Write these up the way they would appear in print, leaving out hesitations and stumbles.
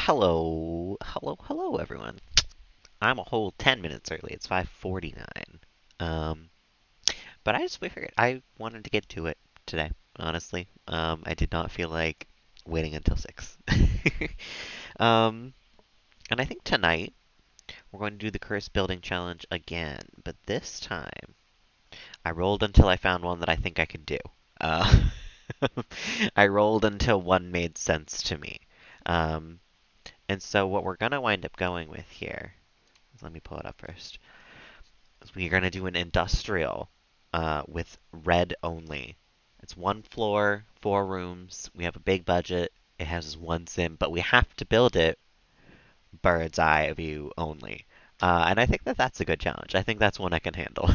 Hello, everyone. I'm a whole 10 minutes early. It's 5:49. Um, but I just figured I wanted to get to it today, honestly. I did not feel like waiting until 6. Um, and I think tonight we're going to do the Curse Building Challenge again, but this time I rolled until I found one that I think I could do. Uh, I rolled until one made sense to me. Um, and so what we're gonna wind up going with here. Let me pull it up first. We're going to do an industrial with red only. It's one floor, 4 rooms. We have a big budget. It has one sim, but we have to build it bird's eye view only. And I think that that's a good challenge. I think that's one I can handle.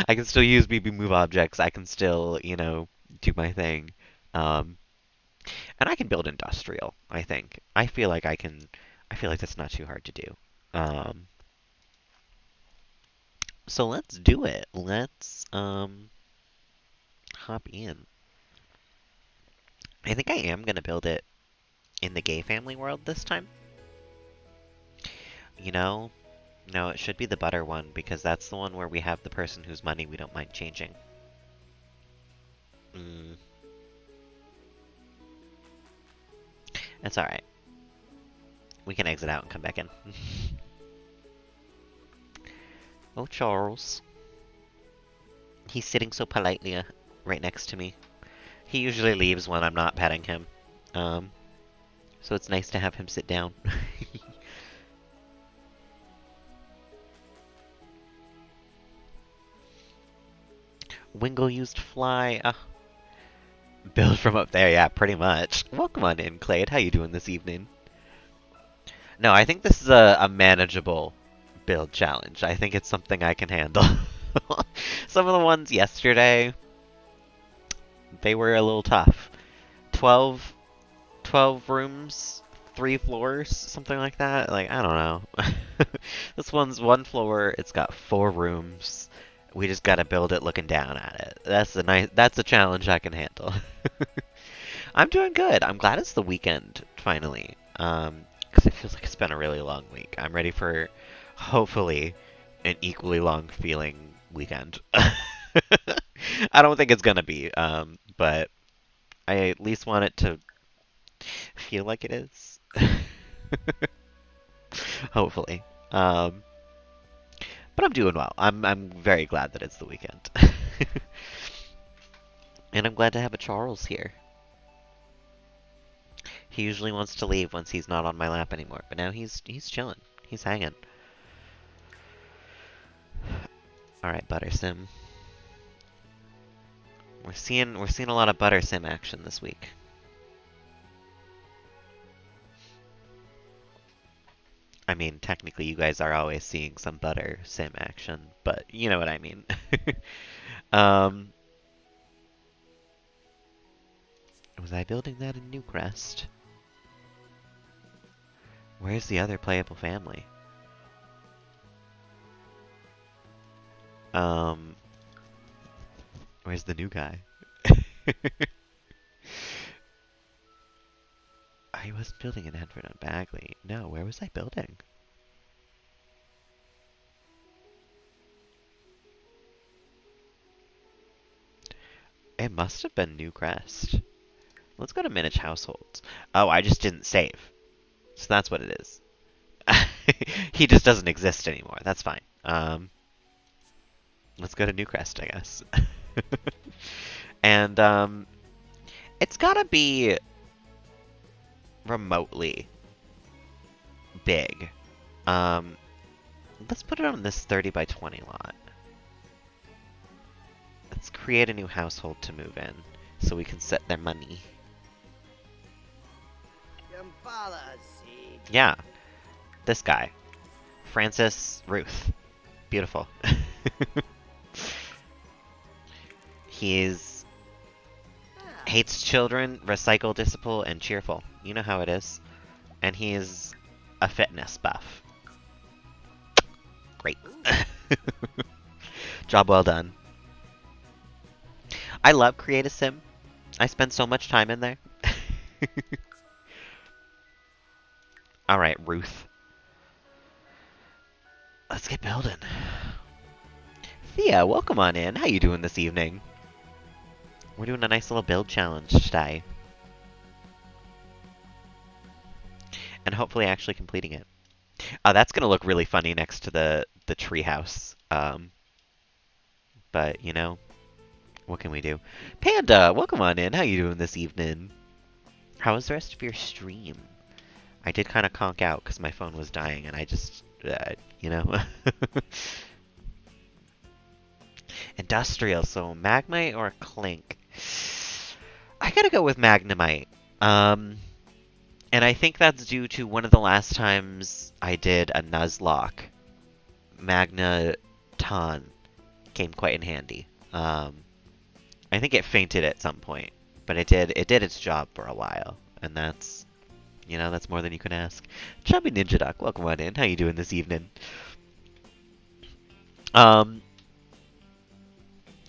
I can still use BB move objects. I can still, do my thing. Um, and I can build industrial, I think. I feel like I can. I feel like that's not too hard to do. Um, So let's do it. Let's hop in. I think I am gonna build it in the gay family world this time. You know? No, it should be the butter one because that's the one where we have the person whose money we don't mind changing. Mm, that's alright. We can exit out and come back in. Oh, Charles. He's sitting so politely right next to me. He usually leaves when I'm not petting him. Um, so it's nice to have him sit down. Wingle used fly. Build from up there, yeah, pretty much. Welcome on in, Clade. How you doing this evening? No, I think this is a manageable build challenge. I think it's something I can handle. Some of the ones yesterday, they were a little tough. 12, 12 rooms, 3 floors, something like that. Like, I don't know. This one's 1 floor, it's got 4 rooms. We just gotta build it looking down at it. That's a challenge I can handle. I'm doing good. I'm glad it's the weekend finally. Because it feels like it's been a really long week. I'm ready for hopefully an equally long feeling weekend. I don't think it's gonna be, but I at least want it to feel like it is. Hopefully. Um, but I'm doing well. I'm very glad that it's the weekend. And I'm glad to have a Charles here. He usually wants to leave once he's not on my lap anymore, but now he's chilling. He's hanging. All right, Buttersim. We're seeing a lot of Buttersim action this week. I mean, technically, you guys are always seeing some Buttersim action, but you know what I mean. um, was I building that in Newcrest? Where's the other playable family? Um, where's the new guy? I was building in Edford on Bagley. No, where was I building? It must have been Newcrest. Let's go to Minich Households. Oh, I just didn't save. So that's what it is. He just doesn't exist anymore. That's fine. Let's go to Newcrest, I guess. And it's gotta be remotely big. Um, let's put it on this 30 by 20 lot. Let's create a new household to move in so we can set their money. Yeah, this guy. Francis Ruth. Beautiful. He's hates children, recycle, disciple, and cheerful. You know how it is. And he's a fitness buff. Great. Job well done. I love Create a Sim. I spend so much time in there. All right, Ruth. Let's get building. Thea, welcome on in. How you doing this evening? We're doing a nice little build challenge today. And hopefully actually completing it. That's going to look really funny next to the treehouse. But, you know, what can we do? Panda, welcome on in. How you doing this evening? How was the rest of your stream? I did kind of conk out because my phone was dying, and I just, you know. Industrial, so Magmite or Clink? I gotta go with Magnemite. And I think that's due to one of the last times I did a Nuzlocke. Magneton came quite in handy. I think it fainted at some point, but it did its job for a while, and that's, you know, that's more than you can ask. Chubby Ninja Duck, welcome on in. How you doing this evening?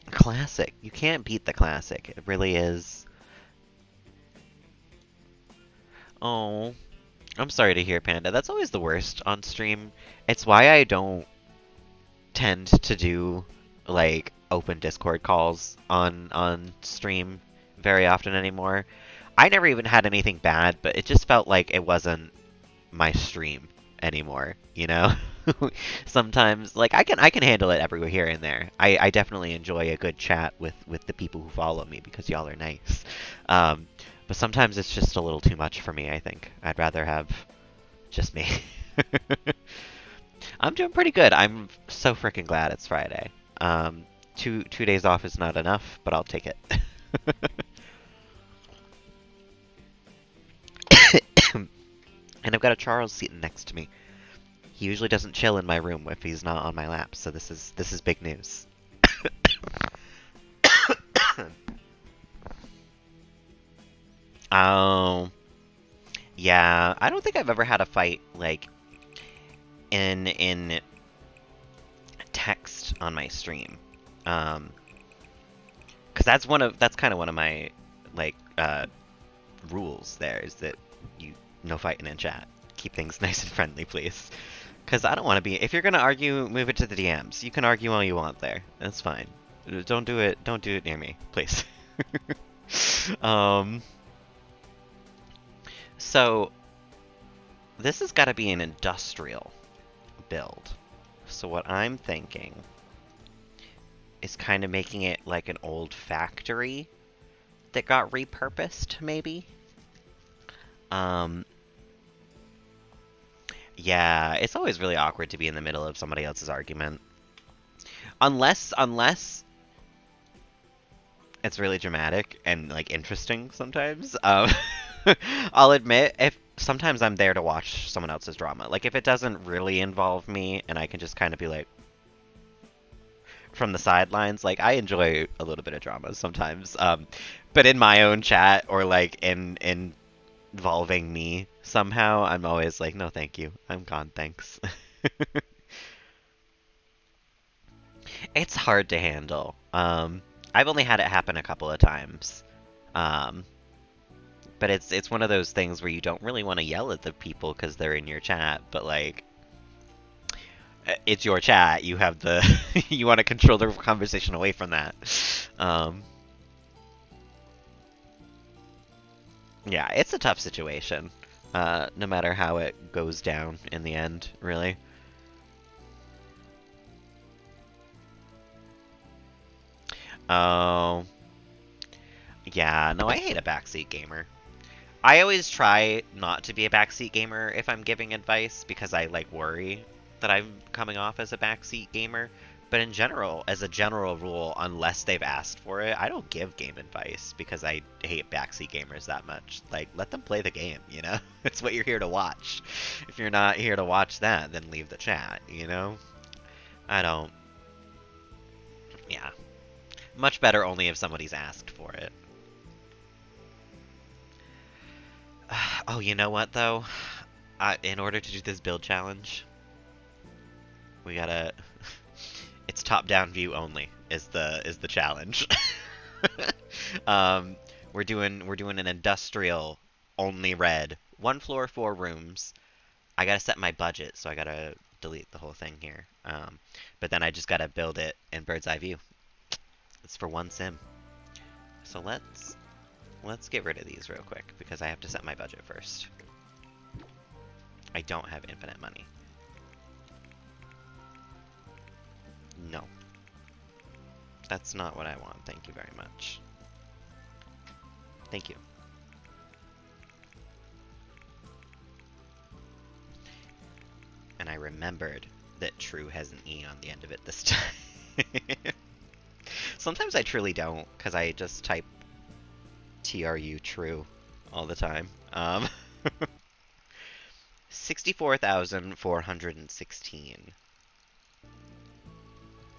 Classic. You can't beat the classic. It really is. Oh, I'm sorry to hear, Panda. That's always the worst on stream. It's why I don't tend to do like open Discord calls on stream very often anymore. I never even had anything bad, but it just felt like it wasn't my stream anymore, you know? Sometimes like I can handle it everywhere here and there. I definitely enjoy a good chat with the people who follow me because y'all are nice. But sometimes it's just a little too much for me, I think. I'd rather have just me. I'm doing pretty good. I'm so freaking glad it's Friday. Two days off is not enough, but I'll take it. And I've got a Charles sitting next to me. He usually doesn't chill in my room if he's not on my lap, so this is big news. Oh, yeah. I don't think I've ever had a fight like in text on my stream. Because that's kind of one of my like rules. There is that you no fighting in chat. Keep things nice and friendly, please. Because I don't want to be. If you're gonna argue, move it to the DMs. You can argue all you want there. That's fine. Don't do it. Don't do it near me, please. So this has got to be an industrial build. So what I'm thinking is kind of making it like an old factory that got repurposed, maybe. Yeah, it's always really awkward to be in the middle of somebody else's argument. Unless it's really dramatic and like interesting sometimes. I'll admit if sometimes I'm there to watch someone else's drama. Like if it doesn't really involve me and I can just kind of be like from the sidelines, like I enjoy a little bit of drama sometimes. But in my own chat or like in involving me somehow, I'm always like, no, thank you. I'm gone, thanks. It's hard to handle. I've only had it happen a couple of times. But it's one of those things where you don't really want to yell at the people because they're in your chat, but like it's your chat. You have the you want to control the conversation away from that. Yeah, it's a tough situation. No matter how it goes down in the end, really. Oh, yeah. No, I hate a backseat gamer. I always try not to be a backseat gamer if I'm giving advice because I like worry that I'm coming off as a backseat gamer. But in general, as a general rule, unless they've asked for it, I don't give game advice because I hate backseat gamers that much. Like, let them play the game, you know? It's what you're here to watch. If you're not here to watch that, then leave the chat, you know? I don't... Yeah. Much better only if somebody's asked for it. Oh, you know what, though? In order to do this build challenge, we gotta... It's top-down view only is the challenge. We're doing an industrial only red, 1 floor, 4 rooms, I gotta set my budget, so I gotta delete the whole thing here. But then I just gotta build it in bird's eye view. It's for one sim. So let's get rid of these real quick because I have to set my budget first. I don't have infinite money. No. That's not what I want. Thank you very much. Thank you. And I remembered that true has an E on the end of it this time. Sometimes I truly don't, because I just type TRU true all the time. 64,416.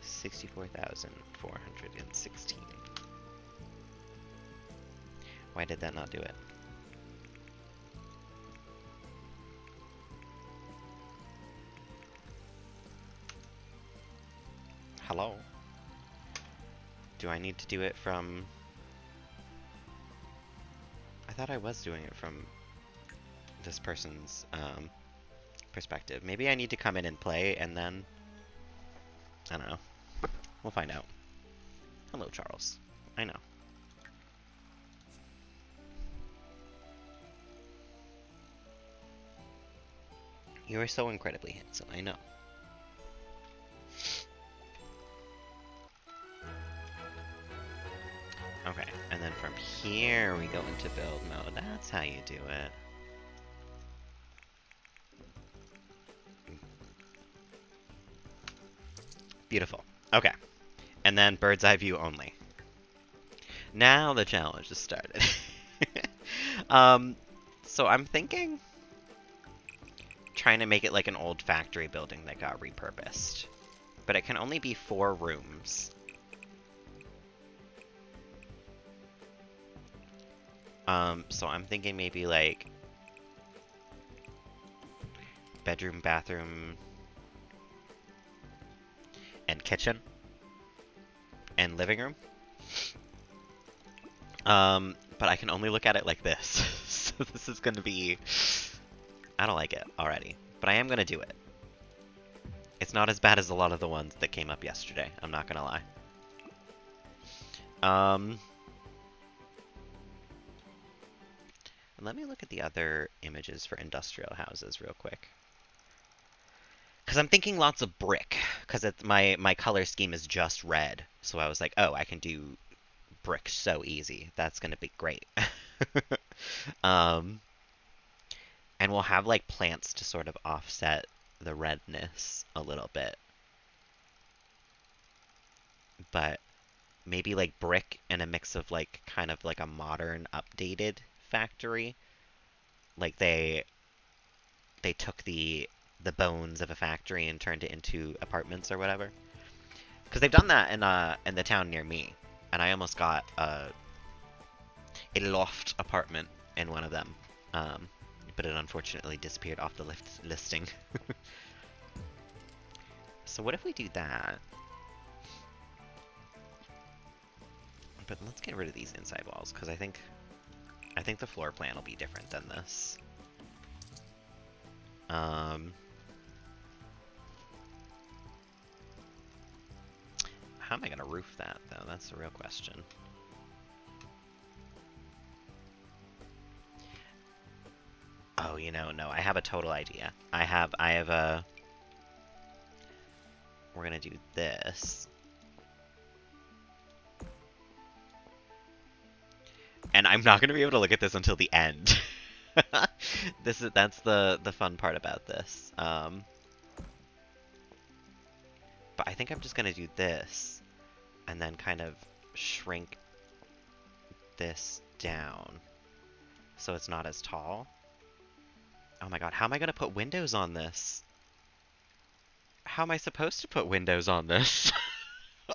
64,416. Why did that not do it? Hello? Do I need to do it from... I thought I was doing it from this person's perspective. Maybe I need to come in and play and then... I don't know. We'll find out. Hello, Charles. I know. You are so incredibly handsome, I know. Okay, and then from here we go into build mode. That's how you do it. Beautiful. Okay. And then bird's eye view only. Now the challenge has started. So I'm thinking trying to make it like an old factory building that got repurposed. But it can only be 4 rooms. So I'm thinking maybe like bedroom, bathroom, and kitchen, and living room. But I can only look at it like this. So this is gonna be... I don't like it already, but I am gonna do it. It's not as bad as a lot of the ones that came up yesterday, I'm not gonna lie. Let me look at the other images for industrial houses real quick. Because I'm thinking lots of brick, because my color scheme is just red. So I was like, oh, I can do brick so easy. That's going to be great. And we'll have like plants to sort of offset the redness a little bit. But maybe like brick and a mix of like kind of like a modern updated factory. Like they took the bones of a factory and turned it into apartments or whatever. Because they've done that in the town near me, and I almost got a loft apartment in one of them, but it unfortunately disappeared off the listing. So what if we do that? But let's get rid of these inside walls because I think the floor plan will be different than this. How am I going to roof that, though? That's the real question. Oh, no, I have a total idea. I have a... We're going to do this. And I'm not going to be able to look at this until the end. That's the fun part about this. But I think I'm just going to do this. And then kind of shrink this down so it's not as tall. Oh my god, how am I going to put windows on this? How am I supposed to put windows on this?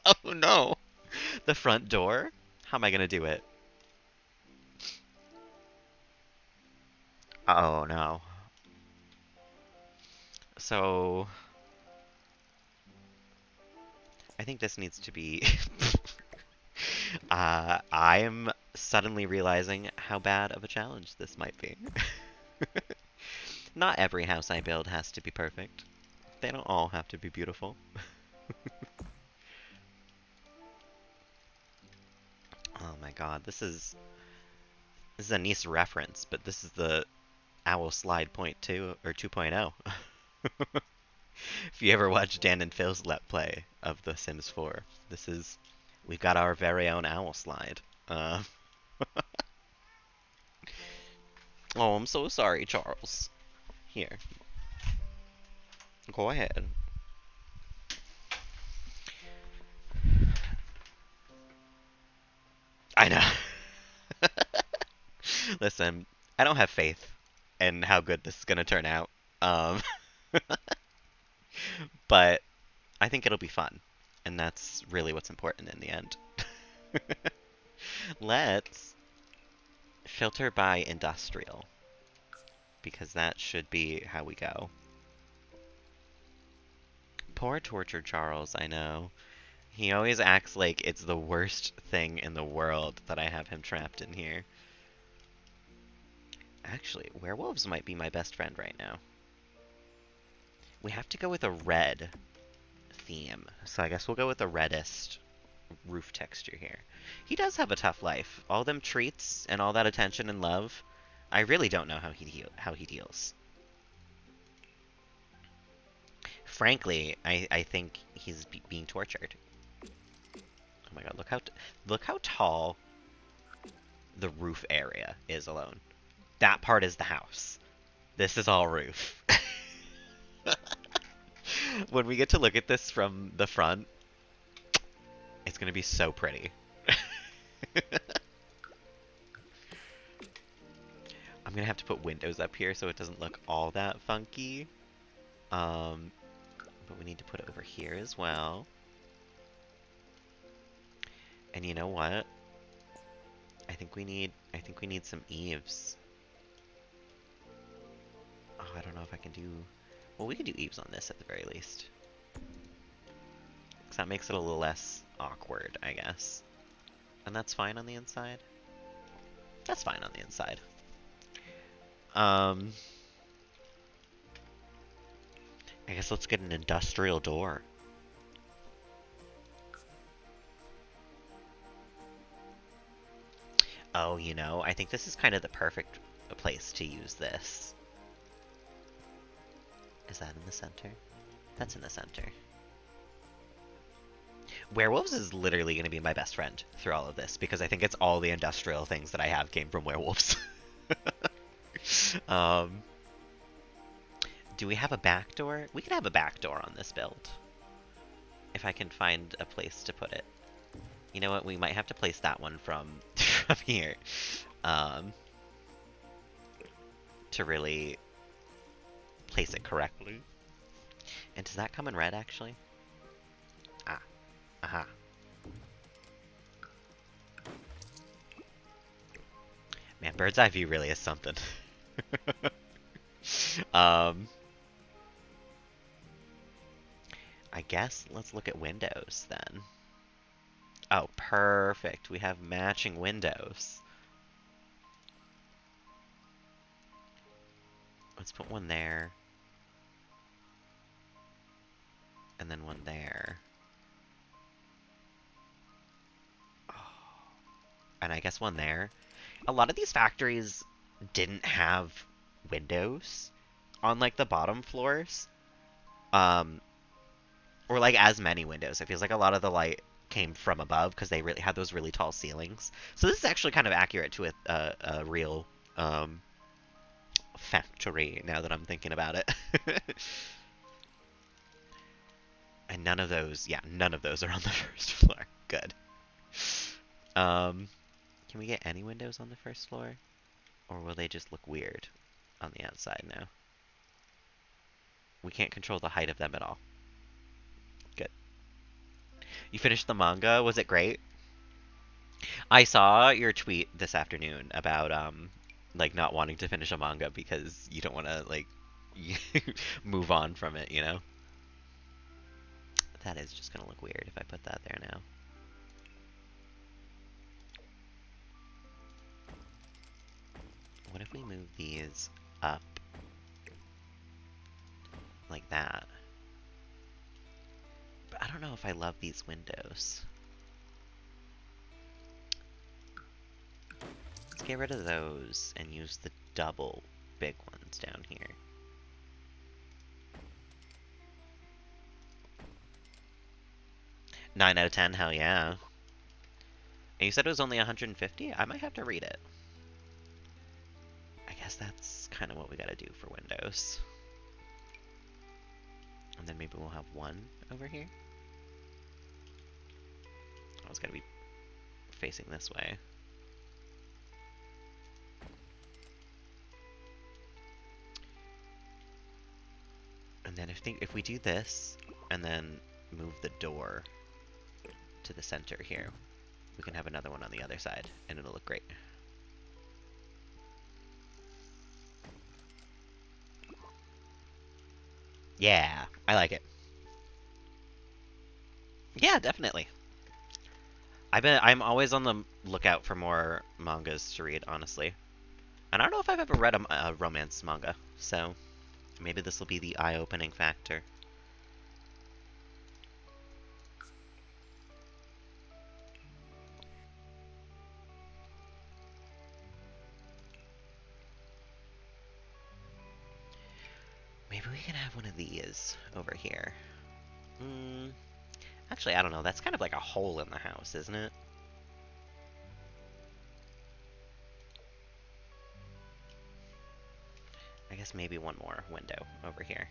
Oh no! The front door? How am I going to do it? Oh no. So... I think this needs to be... I am suddenly realizing how bad of a challenge this might be. Not every house I build has to be perfect. They don't all have to be beautiful. Oh my god, this is a nice reference, but this is the Owl Slide Point 2 or 2.0. If you ever watch Dan and Phil's Let Play of The Sims 4, we've got our very own Owl Slide. Uh, oh, I'm so sorry, Charles. Here, go ahead. I know. Listen, I don't have faith in how good this is gonna turn out. Um, but I think it'll be fun, and that's really what's important in the end. Let's filter by industrial, because that should be how we go. Poor tortured Charles, I know. He always acts like it's the worst thing in the world that I have him trapped in here. Actually, werewolves might be my best friend right now. We have to go with a red theme, so I guess we'll go with the reddest roof texture here. He does have a tough life. All them treats and all that attention and love. I really don't know how he deals. Frankly, I think he's being tortured. Oh my god, look how tall the roof area is alone. That part is the house. This is all roof. When we get to look at this from the front, it's gonna be so pretty. I'm gonna have to put windows up here so it doesn't look all that funky. But we need to put it over here as well. And you know what? I think we need some eaves. Oh, I don't know if I can do... Well, we can do eaves on this at the very least. Because that makes it a little less awkward, I guess. And that's fine on the inside? That's fine on the inside. I guess let's get an industrial door. Oh, you know, I think this is kind of the perfect place to use this. Is that in the center? That's in the center. Werewolves is literally going to be my best friend through all of this, because I think it's all the industrial things that I have came from werewolves. Do we have a back door? We could have a back door on this build. If I can find a place to put it. You know what? We might have to place that one from here. To really place it correctly. And does that come in red, actually? Ah. Aha. Man, bird's eye view really is something. I guess let's look at windows then. Oh, perfect. We have matching windows. Let's put one there. And then one there. Oh. And I guess one there. A lot of these factories didn't have windows on like the bottom floors. Or like as many windows. It feels like a lot of the light came from above because they really had those really tall ceilings. So this is actually kind of accurate to a real factory now that I'm thinking about it. And none of those are on the first floor. Good. Can we get any windows on the first floor? Or will they just look weird on the outside now? We can't control the height of them at all. Good. You finished the manga? Was it great? I saw your tweet this afternoon about like not wanting to finish a manga because you don't want to like move on from it, you know? That is just gonna look weird if I put that there now. What if we move these up like that. But I don't know if I love these windows. Let's get rid of those and use the double big ones down here. 9 out of 10, hell yeah. And you said it was only 150? I might have to read it. I guess that's kind of what we gotta do for windows. And then maybe we'll have one over here. Oh, it's gotta be facing this way. And then if we do this, and then move the door to the center here, we can have another one on the other side, and it'll look great. Yeah, I like it. Yeah, definitely. I'm always on the lookout for more mangas to read, honestly. And I don't know if I've ever read a romance manga, so maybe this will be the eye-opening factor. Maybe we can have one of these over here. Actually, I don't know. That's kind of like a hole in the house, isn't it? I guess maybe one more window over here.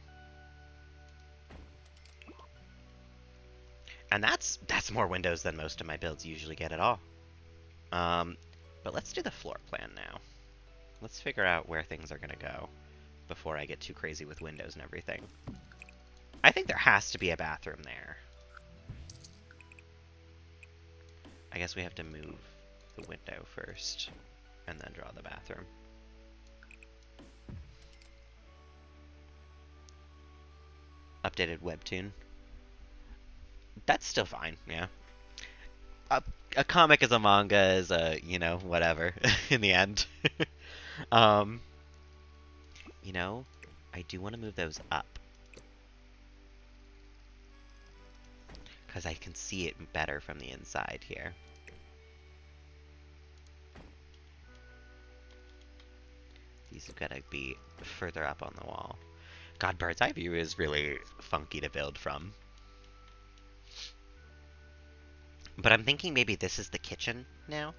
And that's more windows than most of my builds usually get at all. But let's do the floor plan now. Let's figure out where things are gonna go before I get too crazy with windows and everything. I think there has to be a bathroom there. I guess we have to move the window first and then draw the bathroom. Updated webtoon. That's still fine, yeah. A comic is a manga is a, you know, whatever in the end. um, you know, I do want to move those up. Because I can see it better from the inside here. These have got to be further up on the wall. God, bird's eye view is really funky to build from. But I'm thinking maybe this is the kitchen now.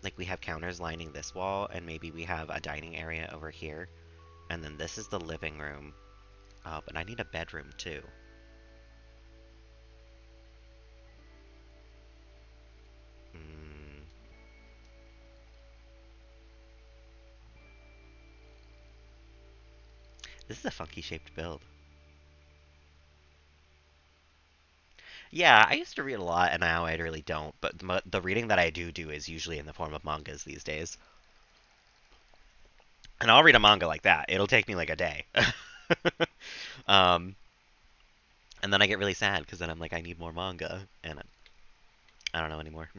Like we have counters lining this wall, and maybe we have a dining area over here. And then this is the living room. Oh, but I need a bedroom too. This is a funky shaped build. Yeah, I used to read a lot, and now I really don't. But the reading that I do is usually in the form of mangas these days. And I'll read a manga like that. It'll take me like a day. um, and then I get really sad because then I'm like, I need more manga, and I don't know anymore.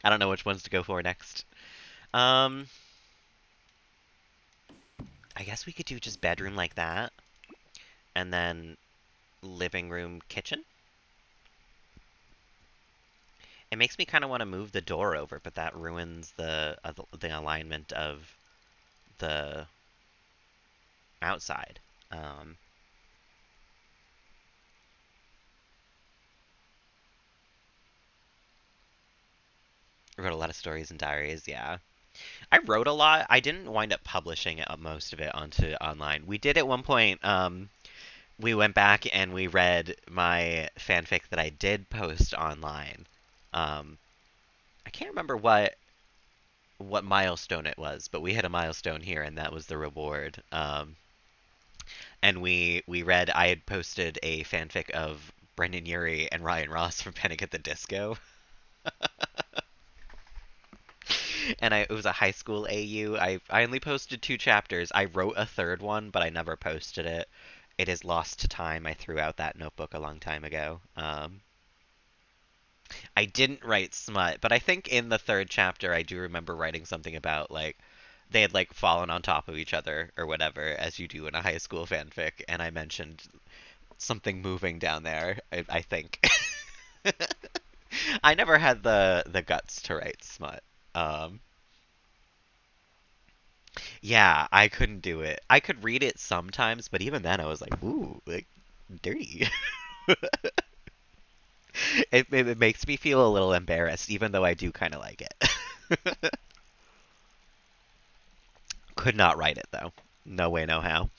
I don't know which ones to go for next. Um, I guess we could do just bedroom like that, and then living room, kitchen. It makes me kind of want to move the door over, but that ruins the alignment of the outside. Um, I wrote a lot of stories and diaries, yeah. I wrote a lot. I didn't wind up publishing most of it onto online. We did at one point. We went back and we read my fanfic that I did post online. Um, I can't remember what milestone it was, but we had a milestone here, and that was the reward. And we read. I had posted a fanfic of Brendan Urie and Ryan Ross from Panic at the Disco. And it was a high school AU. I only posted 2 chapters. I wrote a third one, but I never posted it. It is lost to time. I threw out that notebook a long time ago. I didn't write smut, but I think in the third chapter I do remember writing something about like they had like fallen on top of each other or whatever, as you do in a high school fanfic, and I mentioned something moving down there, I think. I never had the guts to write smut. Um, yeah, I couldn't do it. I could read it sometimes, but even then I was like, ooh, like dirty. It makes me feel a little embarrassed, even though I do kind of like it. Could not write it though. No way, no how.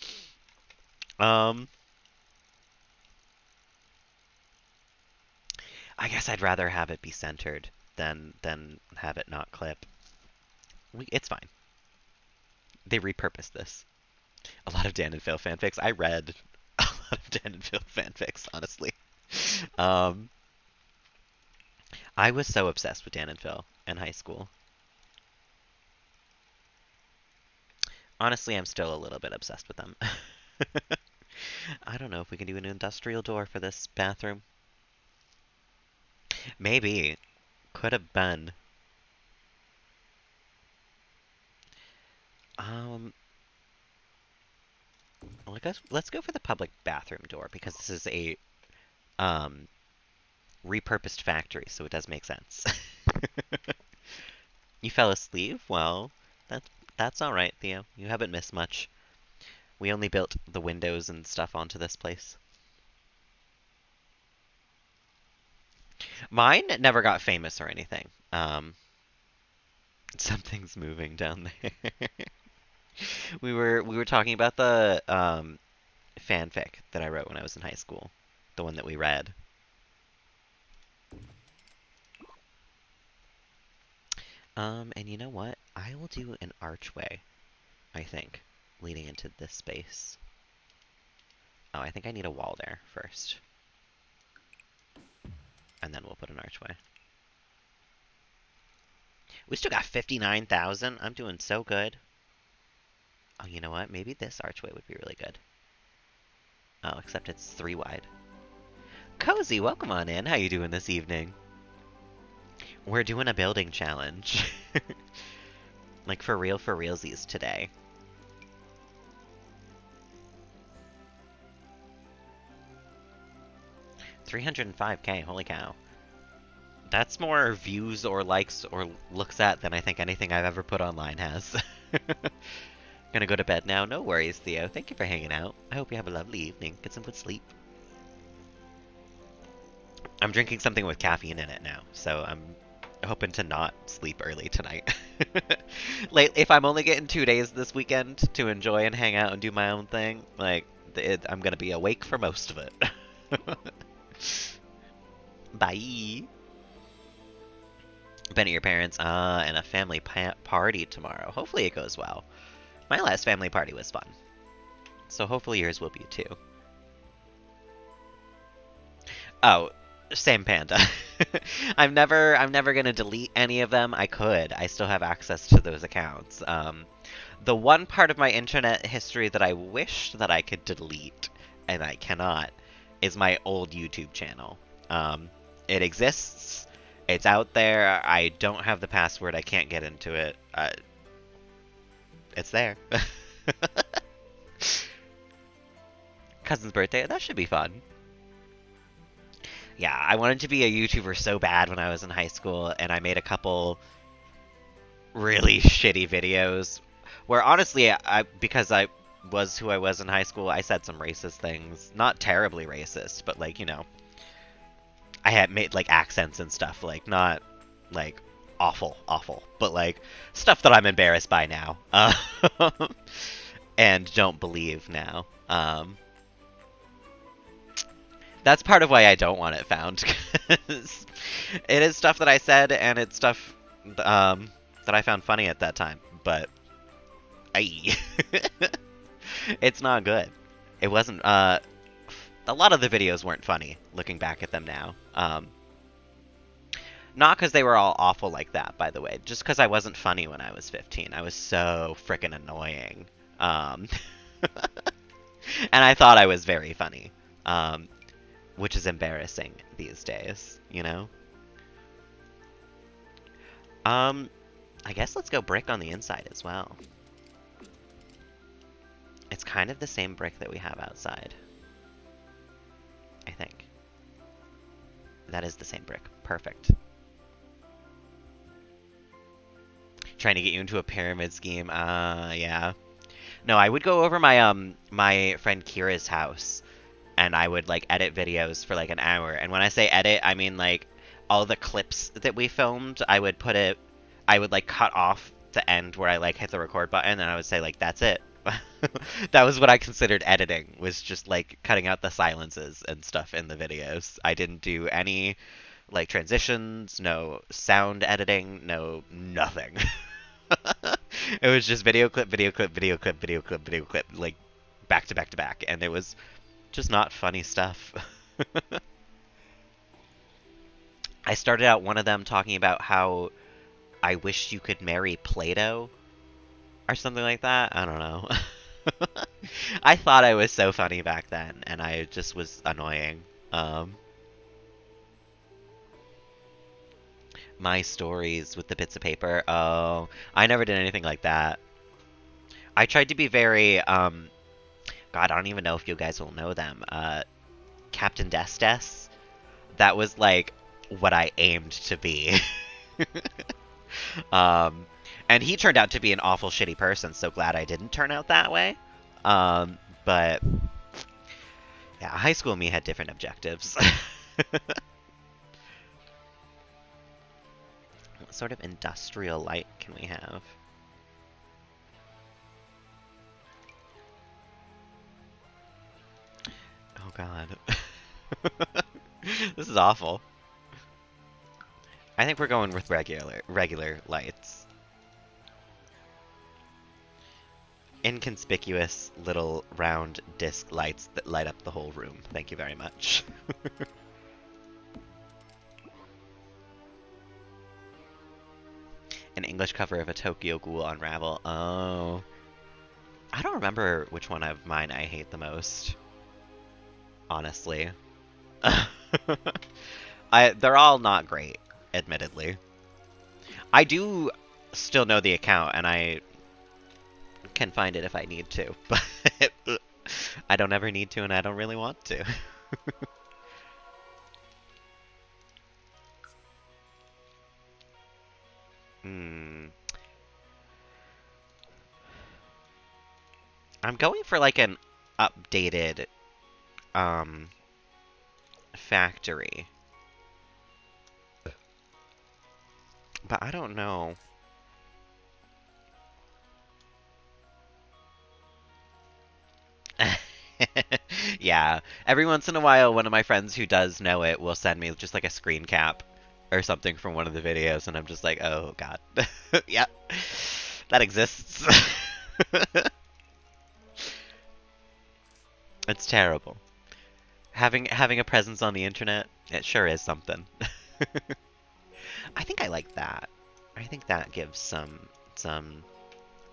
Um, I guess I'd rather have it be centered than have it not clip. It's fine. They repurposed this. A lot of Dan and Phil fanfics. I read a lot of Dan and Phil fanfics, honestly. Um, I was so obsessed with Dan and Phil in high school. Honestly, I'm still a little bit obsessed with them. I don't know if we can do an industrial door for this bathroom. Maybe. Could have been. Um, let's go for the public bathroom door because this is a um repurposed factory, so it does make sense. You fell asleep? Well, that's all right, Theo. You haven't missed much. We only built the windows and stuff onto this place. Mine never got famous or anything. Something's moving down there. We were talking about the fanfic that I wrote when I was in high school, the one that we read. And you know what? I will do an archway, I think, leading into this space. Oh, I think I need a wall there first. And then we'll put an archway. We still got 59,000. I'm doing so good. Oh, you know what? Maybe this archway would be really good. Oh, except it's 3 wide. Cozy, welcome on in. How you doing this evening? We're doing a building challenge. Like for realsies today. $305K, holy cow. That's more views or likes or looks at than I think anything I've ever put online has. Gonna go to bed now. No worries, Theo. Thank you for hanging out. I hope you have a lovely evening. Get some good sleep. I'm drinking something with caffeine in it now, so I'm hoping to not sleep early tonight. If I'm only getting 2 days this weekend to enjoy and hang out and do my own thing, like, I'm gonna be awake for most of it. Bye. Been at your parents' and a family party tomorrow. Hopefully it goes well. My last family party was fun, so hopefully yours will be too. Oh, same panda. I'm never gonna delete any of them. I could. I still have access to those accounts. The one part of my internet history that I wish that I could delete, and I cannot, is my old YouTube channel. It exists. It's out there. I don't have the password. I can't get into it. It's there. Cousin's birthday. That should be fun. Yeah, I wanted to be a YouTuber so bad when I was in high school, and I made a couple really shitty videos where honestly, because I was who I was in high school, I said some racist things. Not terribly racist, but like, you know, I had made like accents and stuff, like not like awful, but like stuff that I'm embarrassed by now. And don't believe now. That's part of why I don't want it found. Cause it is stuff that I said, and it's stuff that I found funny at that time. But, it's not good. It wasn't. A lot of the videos weren't funny. Looking back at them now. Not because they were all awful like that, by the way. Just because I wasn't funny when I was 15. I was so freaking annoying. And I thought I was very funny. Which is embarrassing these days, you know? I guess let's go brick on the inside as well. It's kind of the same brick that we have outside. I think. That is the same brick. Perfect. Trying to get you into a pyramid scheme. Yeah. No, I would go over my friend Kira's house and I would like edit videos for like an hour. And when I say edit, I mean like all the clips that we filmed, I would like cut off the end where I like hit the record button and I would say like that's it. That was what I considered editing, was just like cutting out the silences and stuff in the videos. I didn't do any like transitions, no sound editing, no nothing. It was just video clip, video clip, video clip, video clip, video clip, like back to back to back, and it was just not funny stuff. I started out one of them talking about how I wish you could marry Plato or something like that. I don't know. I thought I was so funny back then, and I just was annoying. My stories with the bits of paper. Oh, I never did anything like that. I tried to be very, God, I don't even know if you guys will know them. Captain Destes. That was like what I aimed to be. And he turned out to be an awful shitty person, so glad I didn't turn out that way. But yeah, high school me had different objectives. What sort of industrial light can we have? Oh god. This is awful. I think we're going with regular lights. Inconspicuous little round disc lights that light up the whole room. Thank you very much. An English cover of a Tokyo Ghoul Unravel. Oh. I don't remember which one of mine I hate the most. Honestly. They're all not great, admittedly. I do still know the account, and I can find it if I need to, but I don't ever need to, and I don't really want to. I'm going for like an updated factory. But I don't know. Yeah. Every once in a while, one of my friends who does know it will send me just like a screen cap or something from one of the videos, and I'm just like, oh god. Yep. That exists. It's terrible. Having a presence on the internet, it sure is something. I think I like that. I think that gives some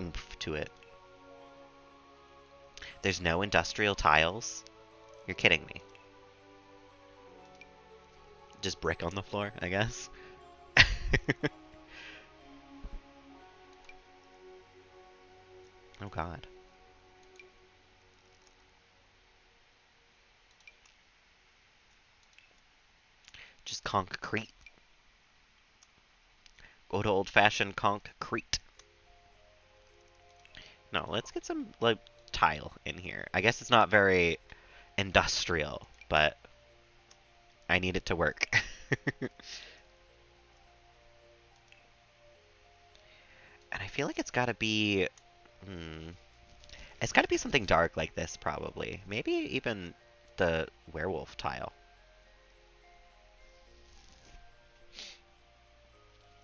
oomph to it. There's no industrial tiles? You're kidding me. Just brick on the floor, I guess. Oh god. Just concrete. Go to old-fashioned concrete. No, let's get some, like, tile in here. I guess it's not very industrial, but I need it to work. And I feel like it's gotta be... It's gotta be something dark like this, probably. Maybe even the werewolf tile.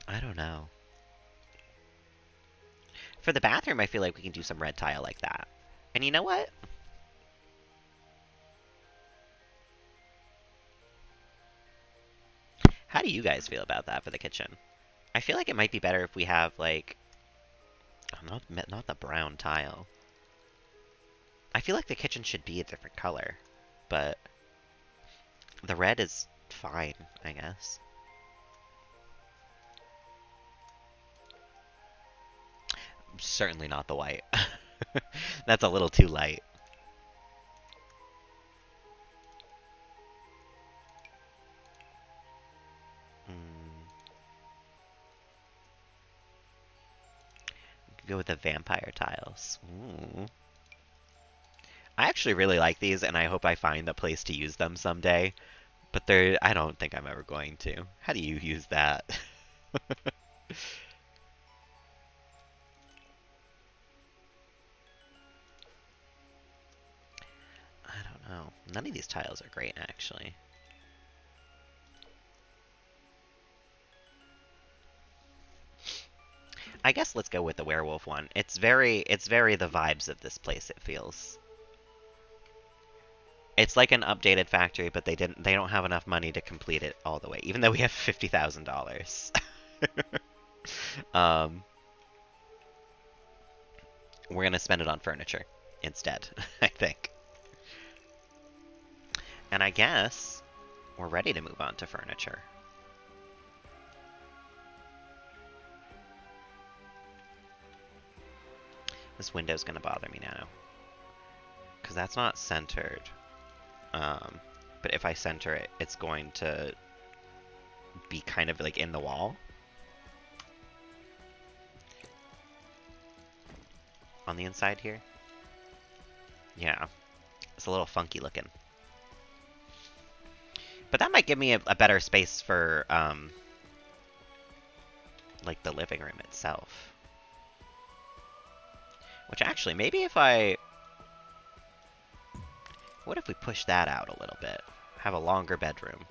I don't know. For the bathroom, I feel like we can do some red tile like that. And you know what? How do you guys feel about that for the kitchen? I feel like it might be better if we have, like... not the brown tile. I feel like the kitchen should be a different color. But... the red is fine, I guess. Certainly not the white. That's a little too light. Mm, go with the vampire tiles. Ooh. I actually really like these, and I hope I find a place to use them someday. But I don't think I'm ever going to. How do you use that? I don't know. None of these tiles are great, actually. I guess let's go with the werewolf one. It's very the vibes of this place, it feels. It's like an updated factory, but they don't have enough money to complete it all the way, even though we have $50,000. um, we're gonna spend it on furniture instead, I think. And I guess we're ready to move on to furniture. This window's gonna bother me now, because that's not centered. Um, but if I center it, it's going to be kind of like in the wall. On the inside here. Yeah, it's a little funky looking. But that might give me a better space for, like the living room itself. Which actually, maybe if I... What if we push that out a little bit? Have a longer bedroom.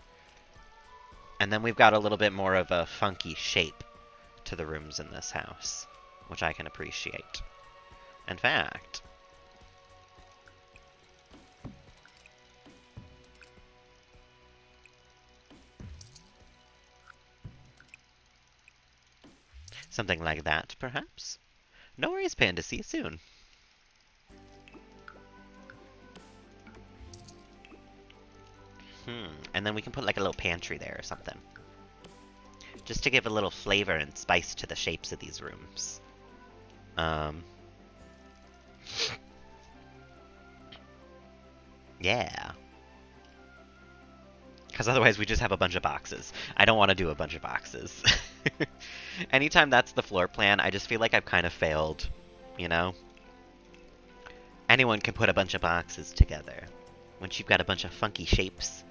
And then we've got a little bit more of a funky shape to the rooms in this house, which I can appreciate. In fact... something like that, perhaps? No worries, Panda. See you soon. And then we can put like a little pantry there or something. Just to give a little flavor and spice to the shapes of these rooms. Yeah. Because otherwise we just have a bunch of boxes. I don't want to do a bunch of boxes. Anytime that's the floor plan, I just feel like I've kind of failed, you know? Anyone can put a bunch of boxes together. Once you've got a bunch of funky shapes,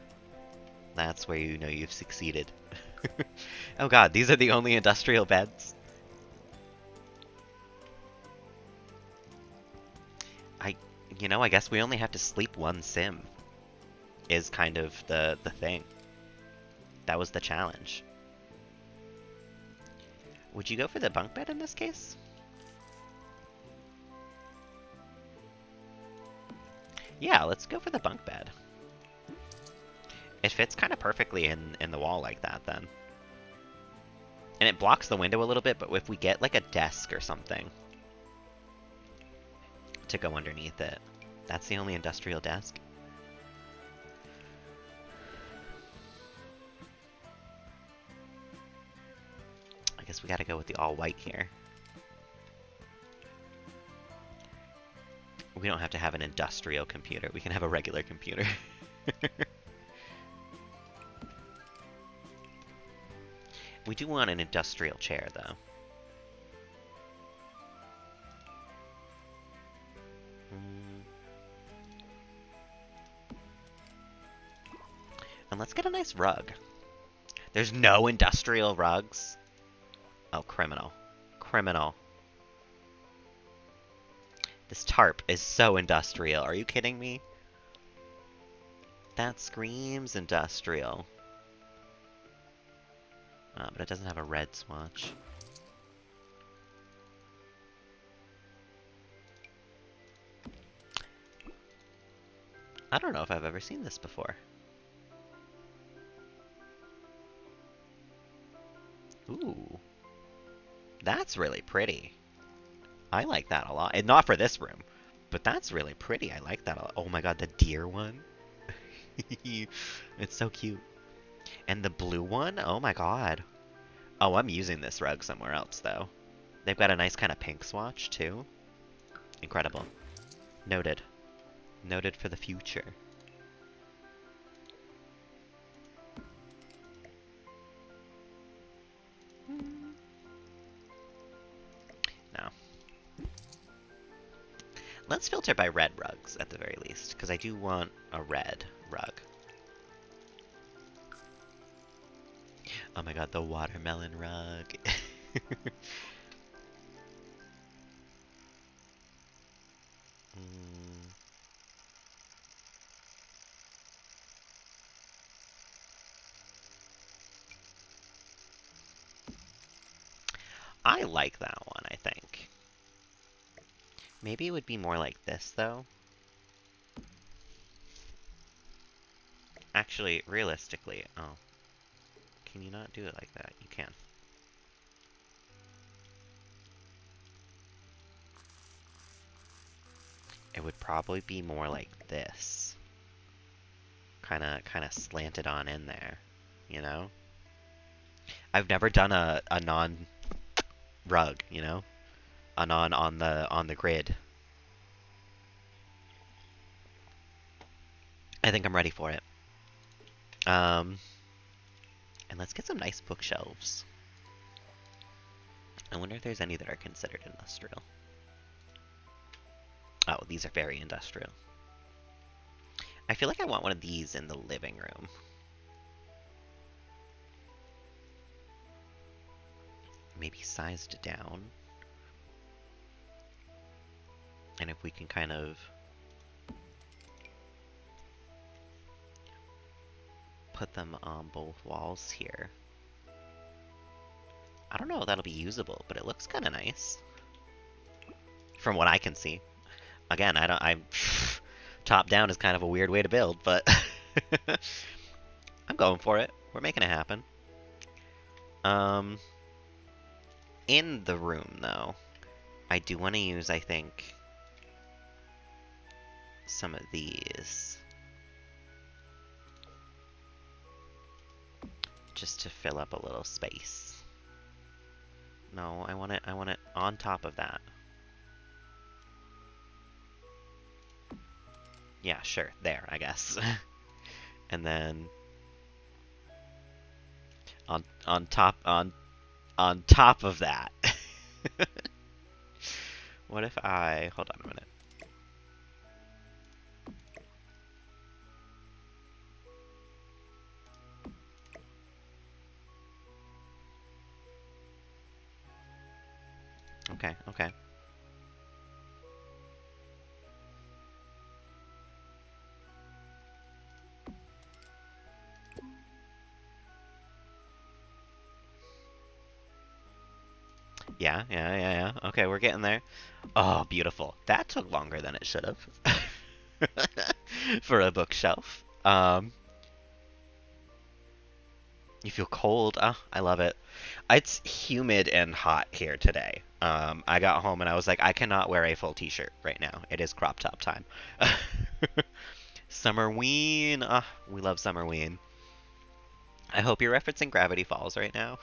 that's where you know you've succeeded. Oh god, these are the only industrial beds? I guess we only have to sleep one sim. Is kind of the thing. That was the challenge. Would you go for the bunk bed in this case? Yeah, let's go for the bunk bed. It fits kind of perfectly in the wall like that, then. And it blocks the window a little bit, but if we get like a desk or something to go underneath it, that's the only industrial desk. I guess we gotta go with the all white here. We don't have to have an industrial computer. We can have a regular computer. We do want an industrial chair, though. And let's get a nice rug. There's no industrial rugs? Oh, criminal. Criminal. This tarp is so industrial. Are you kidding me? That screams industrial. But it doesn't have a red swatch. I don't know if I've ever seen this before. Ooh. That's really pretty. I like that a lot. And not for this room, but that's really pretty. I like that a lot. Oh my god, the deer one. It's so cute. And the blue one? Oh my god. Oh, I'm using this rug somewhere else, though. They've got a nice kind of pink swatch, too. Incredible. Noted. Noted for the future. Now, let's filter by red rugs at the very least, because I do want a red rug. Oh my god, the watermelon rug. I like that one, I think. Maybe it would be more like this, though. Actually, realistically, oh. Can you not do it like that? You can. It would probably be more like this. Kinda slanted on in there, you know? I've never done a non-rug, you know? A non on the grid. I think I'm ready for it. And let's get some nice bookshelves. I wonder if there's any that are considered industrial. Oh, these are very industrial. I feel like I want one of these in the living room. Maybe sized down. And if we can kind of put them on both walls here. I don't know if that'll be usable, but it looks kind of nice. From what I can see. Again, I'm top down is kind of a weird way to build, but I'm going for it. We're making it happen. In the room, though, I do want to use, I think, some of these. Just to fill up a little space. No, I want it on top of that. Yeah, sure, there, I guess. And then on top of that. What if I hold on a minute. Okay, okay. Yeah. Okay, we're getting there. Oh, beautiful. That took longer than it should have. For a bookshelf. You feel cold. Oh, I love it. It's humid and hot here today. I got home and I was like, I cannot wear a full t-shirt right now. It is crop top time. Summerween. We love Summerween. I hope you're referencing Gravity Falls right now.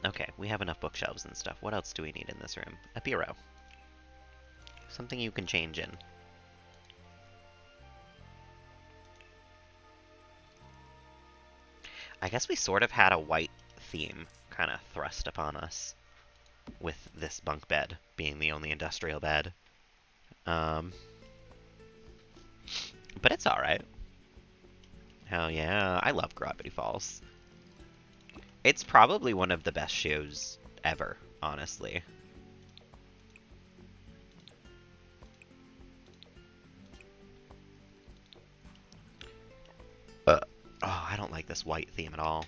Okay, we have enough bookshelves and stuff. What else do we need in this room? A bureau. Something you can change in. I guess we sort of had a white theme kind of thrust upon us with this bunk bed being the only industrial bed. But it's alright. Hell yeah, I love Gravity Falls. It's probably one of the best shows ever, honestly. Oh, I don't like this white theme at all.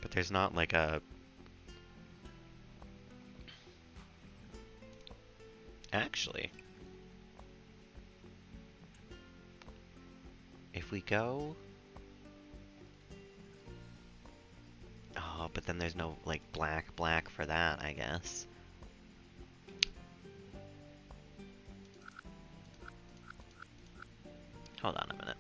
But there's not like a... Actually... If we go... Oh, but then there's no, like, black for that, I guess. Hold on a minute.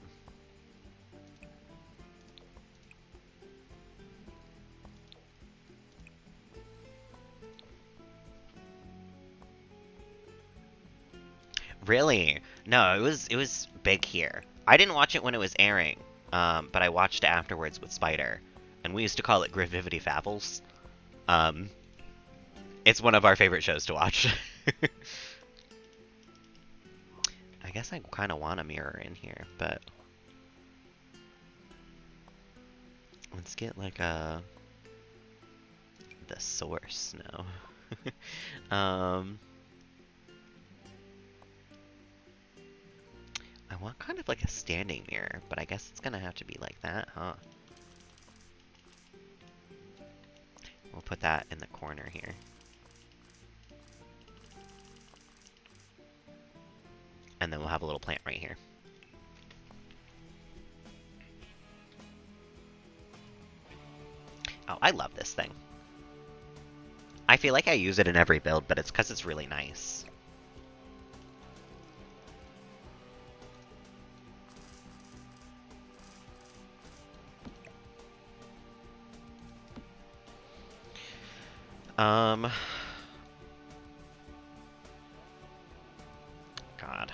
Really? No, it was big here. I didn't watch it when it was airing, but I watched it afterwards with Spider, and we used to call it Gravivity Favels. Um, it's one of our favorite shows to watch. I guess I kind of want a mirror in here, but let's get like the source now. I want kind of like a standing mirror, but I guess it's gonna have to be like that, huh? We'll put that in the corner here. And then we'll have a little plant right here. Oh, I love this thing. I feel like I use it in every build, but it's because it's really nice. God.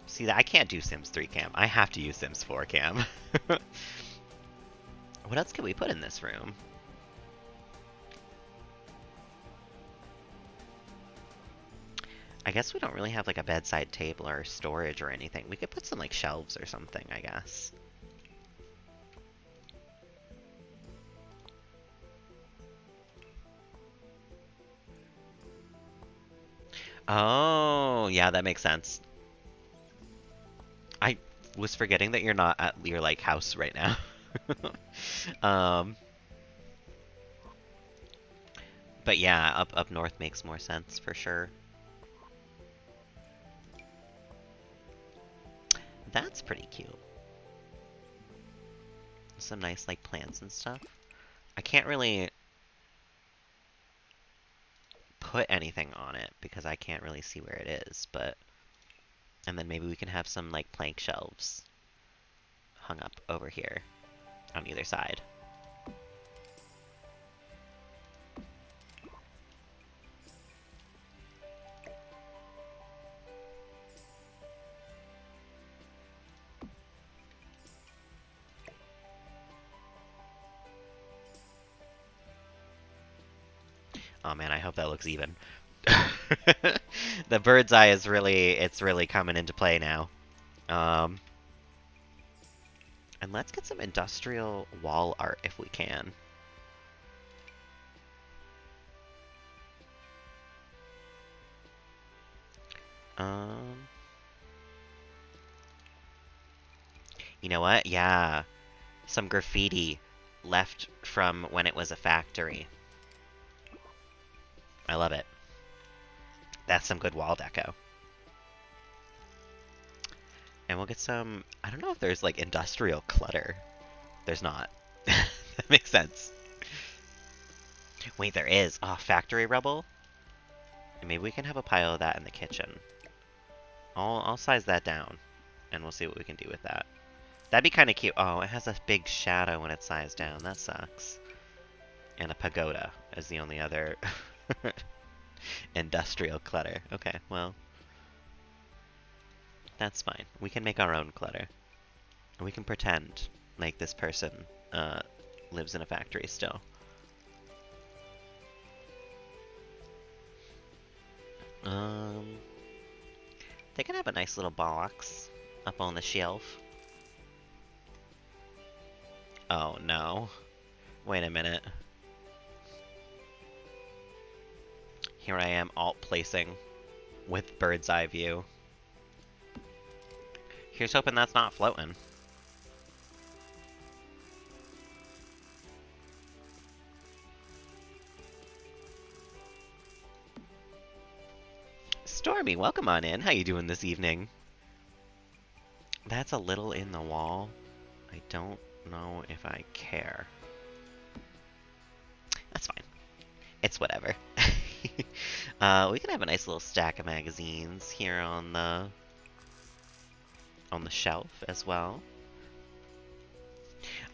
See, I can't do Sims 3 cam. I have to use Sims 4 cam. What else can we put in this room? I guess we don't really have like a bedside table or storage or anything. We could put some like shelves or something, I guess. Oh, yeah, that makes sense. I was forgetting that you're not at your like house right now. But yeah, up north makes more sense for sure. That's pretty cute. Some nice like plants and stuff. I can't really put anything on it because I can't really see where it is, but and then maybe we can have some like plank shelves hung up over here on either side. Oh man, I hope that looks even. The bird's eye is it's really coming into play now. And let's get some industrial wall art if we can. You know what? Yeah. Some graffiti left from when it was a factory. I love it. That's some good wall deco. And we'll get some... I don't know if there's, like, industrial clutter. There's not. That makes sense. Wait, there is. Oh, factory rubble? And maybe we can have a pile of that in the kitchen. I'll size that down, and we'll see what we can do with that. That'd be kind of cute. Oh, it has a big shadow when it's sized down. That sucks. And a pagoda is the only other industrial clutter. Okay, well... That's fine. We can make our own clutter. We can pretend like this person lives in a factory still. They can have a nice little box up on the shelf. Oh no. Wait a minute. Here I am alt placing with bird's eye view. Here's hoping that's not floating. Stormy, welcome on in. How you doing this evening? That's a little in the wall. I don't know if I care. That's fine. It's whatever. We can have a nice little stack of magazines here on the shelf as well.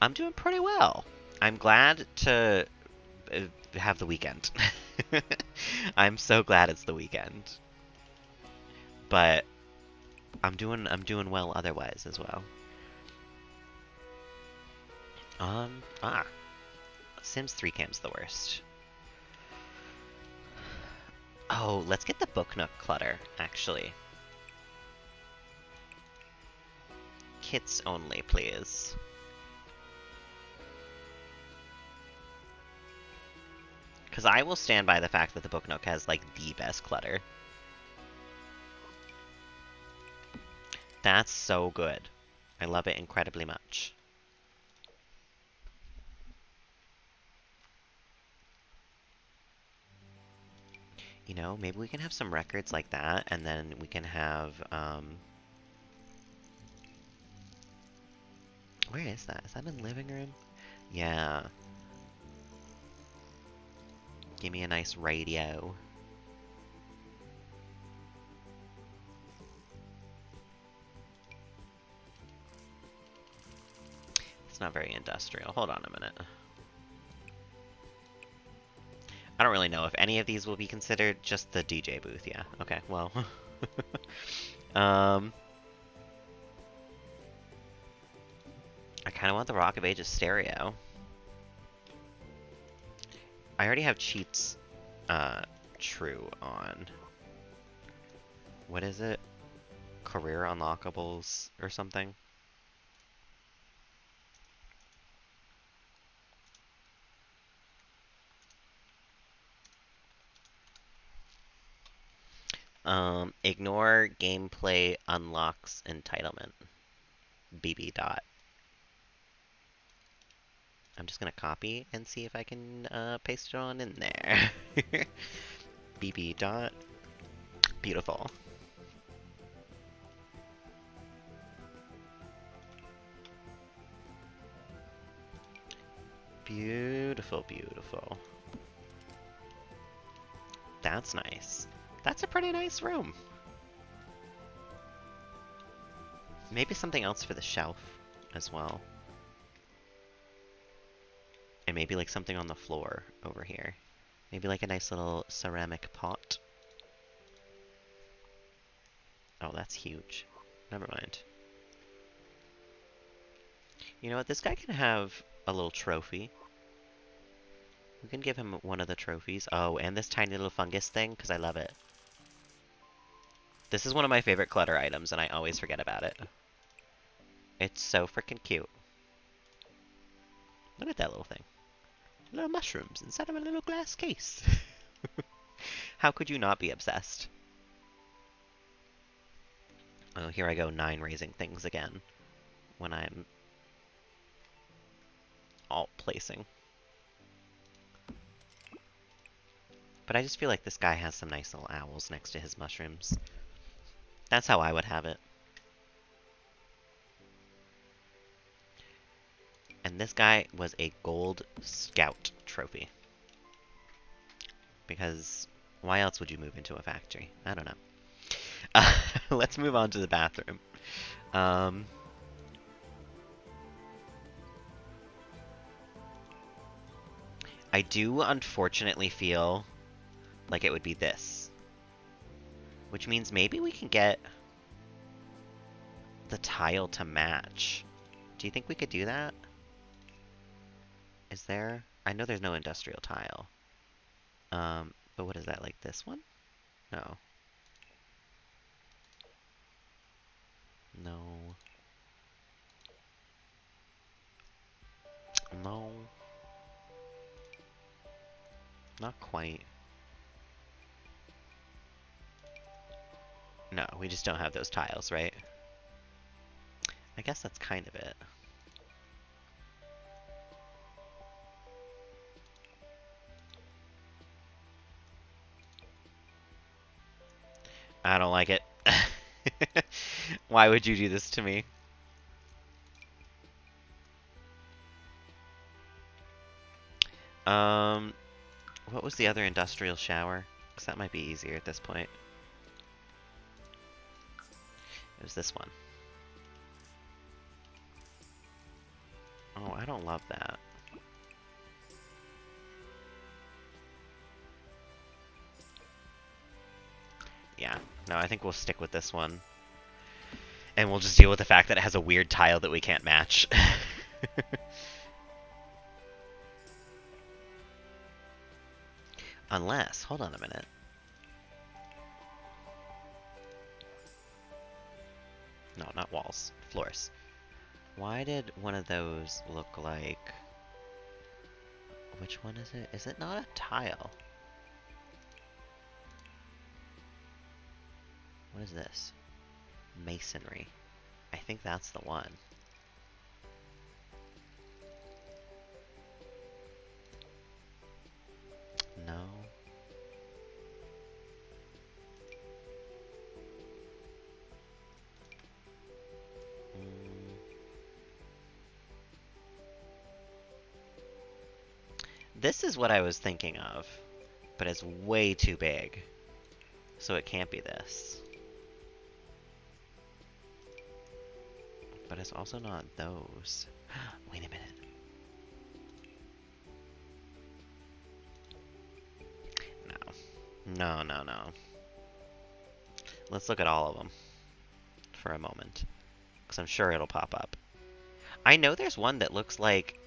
I'm doing pretty well. I'm glad to have the weekend. I'm so glad it's the weekend. but I'm doing well otherwise as well. Ah, Sims 3 cam's the worst. Oh, let's get the Book Nook clutter, actually. Kits only, please. Because I will stand by the fact that the Book Nook has, like, the best clutter. That's so good. I love it incredibly much. You know, maybe we can have some records like that, and then we can have, where is that? Is that in the living room? Yeah. Give me a nice radio. It's not very industrial. Hold on a minute. I don't really know if any of these will be considered. Just the DJ booth, yeah. Okay, well. I kind of want the Rock of Ages stereo. I already have cheats true on. What is it? Career unlockables or something? Ignore gameplay unlocks entitlement. BB dot. I'm just gonna copy and see if I can paste it on in there. BB dot. Beautiful. Beautiful, beautiful. That's nice. That's a pretty nice room. Maybe something else for the shelf as well. And maybe like something on the floor over here. Maybe like a nice little ceramic pot. Oh, that's huge. Never mind. You know what? This guy can have a little trophy. We can give him one of the trophies. Oh, and this tiny little fungus thing, because I love it. This is one of my favorite clutter items, and I always forget about it. It's so freaking cute. Look at that little thing. Little mushrooms inside of a little glass case. How could you not be obsessed? Oh, here I go, 9 raising things again. When I'm alt placing. But I just feel like this guy has some nice little owls next to his mushrooms. That's how I would have it. And this guy was a Gold Scout trophy. Because why else would you move into a factory? I don't know. Let's move on to the bathroom. I do unfortunately feel like it would be this. Which means maybe we can get the tile to match. Do you think we could do that? Is there? I know there's no industrial tile. But what is that, like this one? No. No. No. Not quite. No, we just don't have those tiles, right? I guess that's kind of it. I don't like it. Why would you do this to me? What was the other industrial shower? Because that might be easier at this point. It was this one. Oh, I don't love that. Yeah. No, I think we'll stick with this one. And we'll just deal with the fact that it has a weird tile that we can't match. Unless, hold on a minute. No, not walls. Floors. Why did one of those look like... Which one is it? Is it not a tile? What is this? Masonry. I think that's the one. No. This is what I was thinking of, but it's way too big. So it can't be this. But it's also not those. Wait a minute. No. No. Let's look at all of them for a moment, because I'm sure it'll pop up. I know there's one that looks like,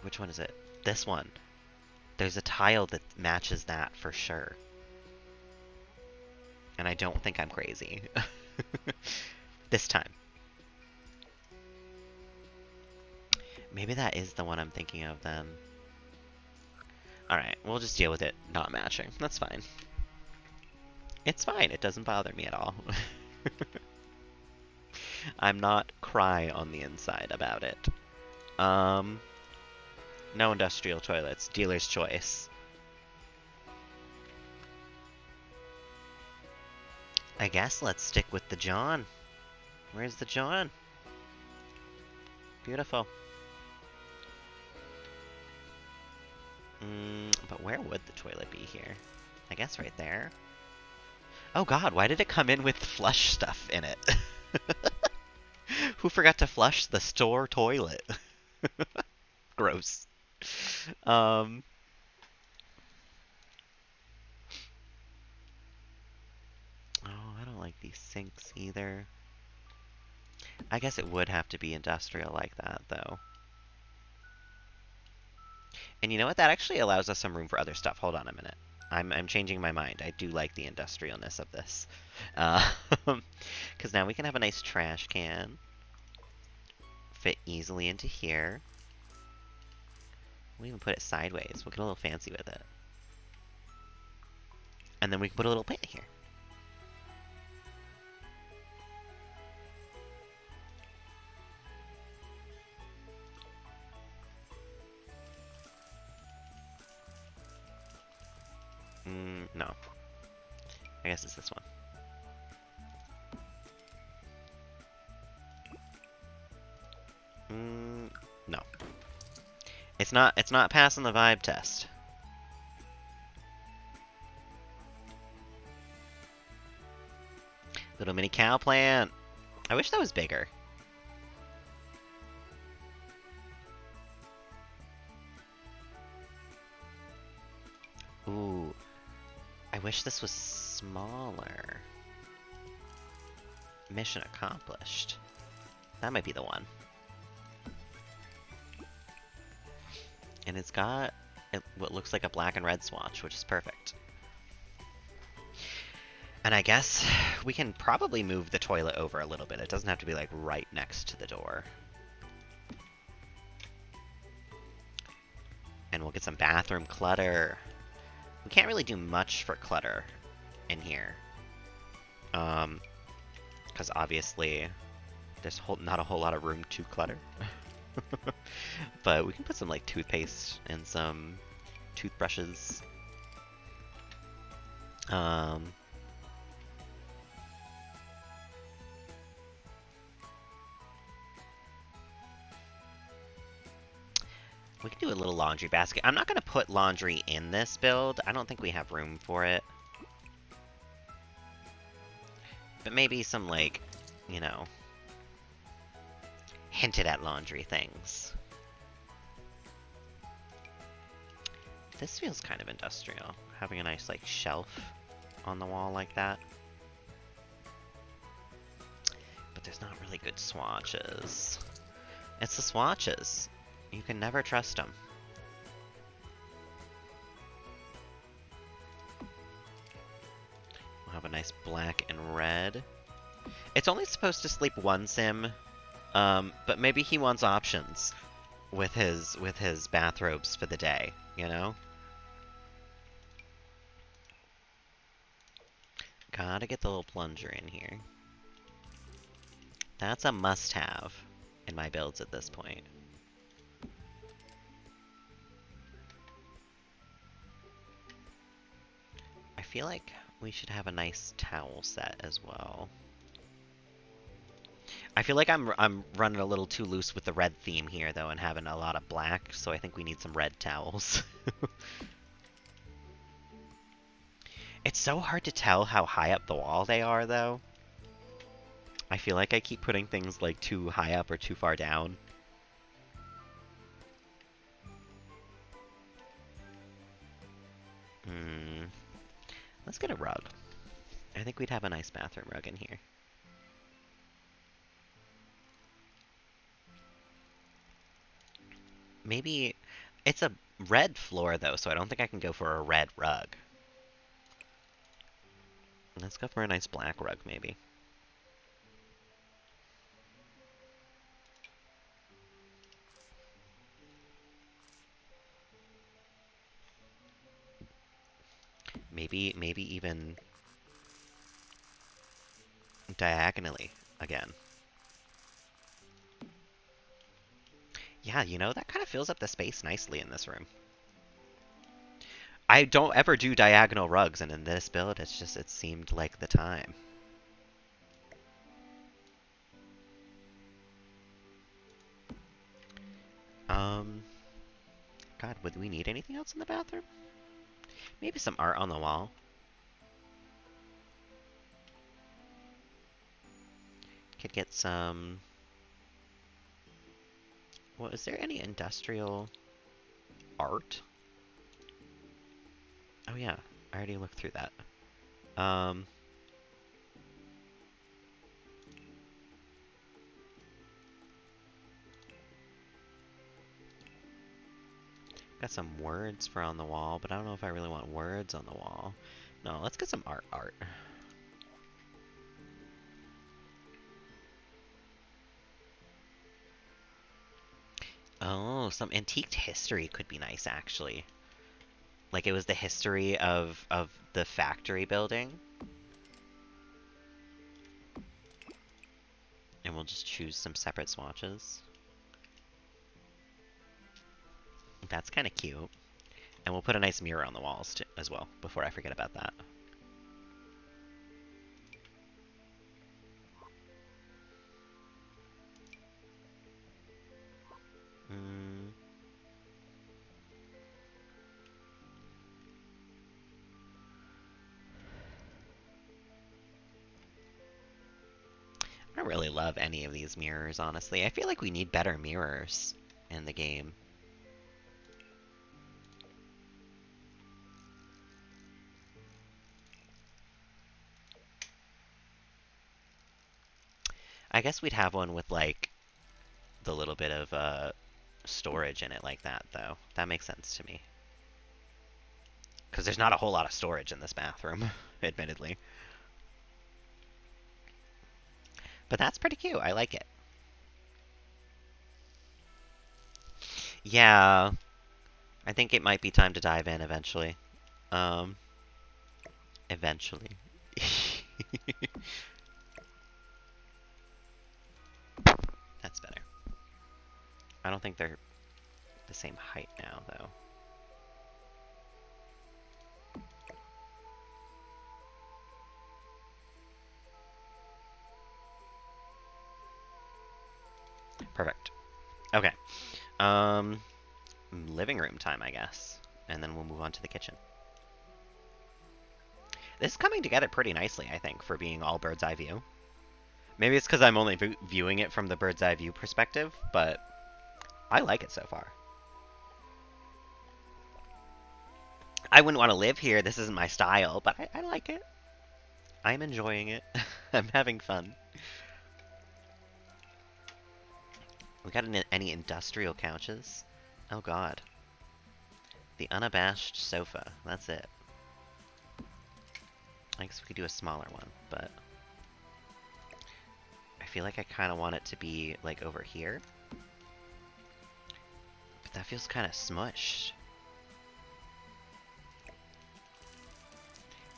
which one is it? This one. There's a tile that matches that for sure. And I don't think I'm crazy. This time. Maybe that is the one I'm thinking of then. Alright, we'll just deal with it not matching. That's fine. It's fine, it doesn't bother me at all. I'm not cry on the inside about it. No industrial toilets. Dealer's choice. I guess let's stick with the John. Where's the John? Beautiful. But where would the toilet be here? I guess right there. Oh god, why did it come in with flush stuff in it? Who forgot to flush the store toilet? Gross. Oh, I don't like these sinks either. I guess it would have to be industrial like that, though. And you know what? That actually allows us some room for other stuff. Hold on a minute. I'm changing my mind. I do like the industrialness of this. Because now we can have a nice trash can. Fit easily into here. We'll even put it sideways. We'll get a little fancy with it. And then we can put a little plant here. No. I guess it's this one. No. It's not passing the vibe test. Little mini cow plant. I wish that was bigger. Ooh. I wish this was smaller. Mission accomplished. That might be the one. And it's got what looks like a black and red swatch, which is perfect. And I guess we can probably move the toilet over a little bit. It doesn't have to be like right next to the door. And we'll get some bathroom clutter. We can't really do much for clutter in here. Because obviously there's not a whole lot of room to clutter. But we can put some like toothpaste and some toothbrushes. We can do a little laundry basket. I'm not going to put laundry in this build. I don't think we have room for it. But maybe some, like, you know, hinted at laundry things. This feels kind of industrial. Having a nice, like, shelf. on the wall like that. But there's not really good swatches. It's the swatches. You can never trust them. We'll have a nice black and red. It's only supposed to sleep one sim, but maybe he wants options with his bathrobes for the day, you know? Gotta get the little plunger in here. That's a must-have in my builds at this point. I feel like we should have a nice towel set as well. I feel like I'm running a little too loose with the red theme here, though, and having a lot of black, so I think we need some red towels. It's so hard to tell how high up the wall they are, though. I feel like I keep putting things, like, too high up or too far down. Let's get a rug. I think we'd have a nice bathroom rug in here. Maybe... It's a red floor, though, so I don't think I can go for a red rug. Let's go for a nice black rug, maybe. Maybe even diagonally again. Yeah, you know, that kind of fills up the space nicely in this room. I don't ever do diagonal rugs, and in this build, it's just, it seemed like the time. God, would we need anything else in the bathroom? Maybe some art on the wall. Could get some... Well, is there any industrial art? Oh yeah, I already looked through that. Got some words for on the wall, but I don't know if I really want words on the wall. No, let's get some art. Oh, some antiqued history could be nice, actually. Like it was the history of the factory building. And we'll just choose some separate swatches. That's kind of cute. And we'll put a nice mirror on the walls too, as well, before I forget about that. I don't really love any of these mirrors, honestly. I feel like we need better mirrors in the game. I guess we'd have one with, like, the little bit of storage in it like that, though. That makes sense to me. Because there's not a whole lot of storage in this bathroom, admittedly. But that's pretty cute. I like it. Yeah. I think it might be time to dive in eventually. Eventually. That's better. I don't think they're the same height now, though. Perfect. Okay. Living room time, I guess. And then we'll move on to the kitchen. This is coming together pretty nicely, I think, for being all bird's eye view. Maybe it's because I'm only viewing it from the bird's eye view perspective, but I like it so far. I wouldn't want to live here. This isn't my style, but I like it. I'm enjoying it. I'm having fun. We got any industrial couches? Oh god. The unabashed sofa. That's it. I guess we could do a smaller one, but I feel like I kind of want it to be like over here. But that feels kind of smushed.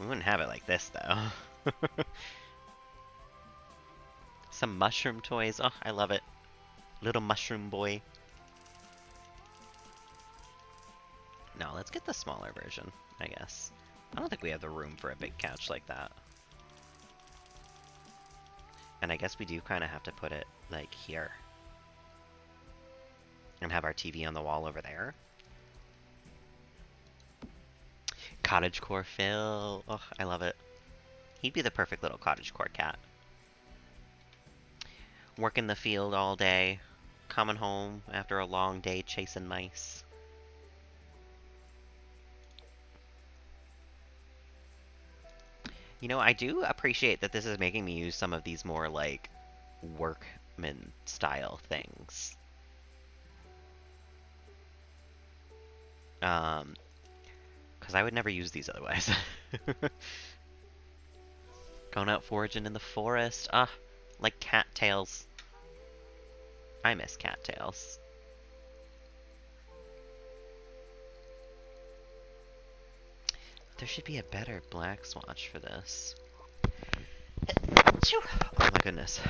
We wouldn't have it like this though. Some mushroom toys. Oh, I love it. Little mushroom boy. No, let's get the smaller version, I guess. I don't think we have the room for a big couch like that. And I guess we do kind of have to put it, like, here. And have our TV on the wall over there. Cottagecore Phil. Oh, I love it. He'd be the perfect little cottagecore cat. Working the field all day. Coming home after a long day chasing mice. You know, I do appreciate that this is making me use some of these more, like, workman-style things. Because I would never use these otherwise. Going out foraging in the forest. Ah, like cattails. I miss cattails. There should be a better black swatch for this. Oh my goodness.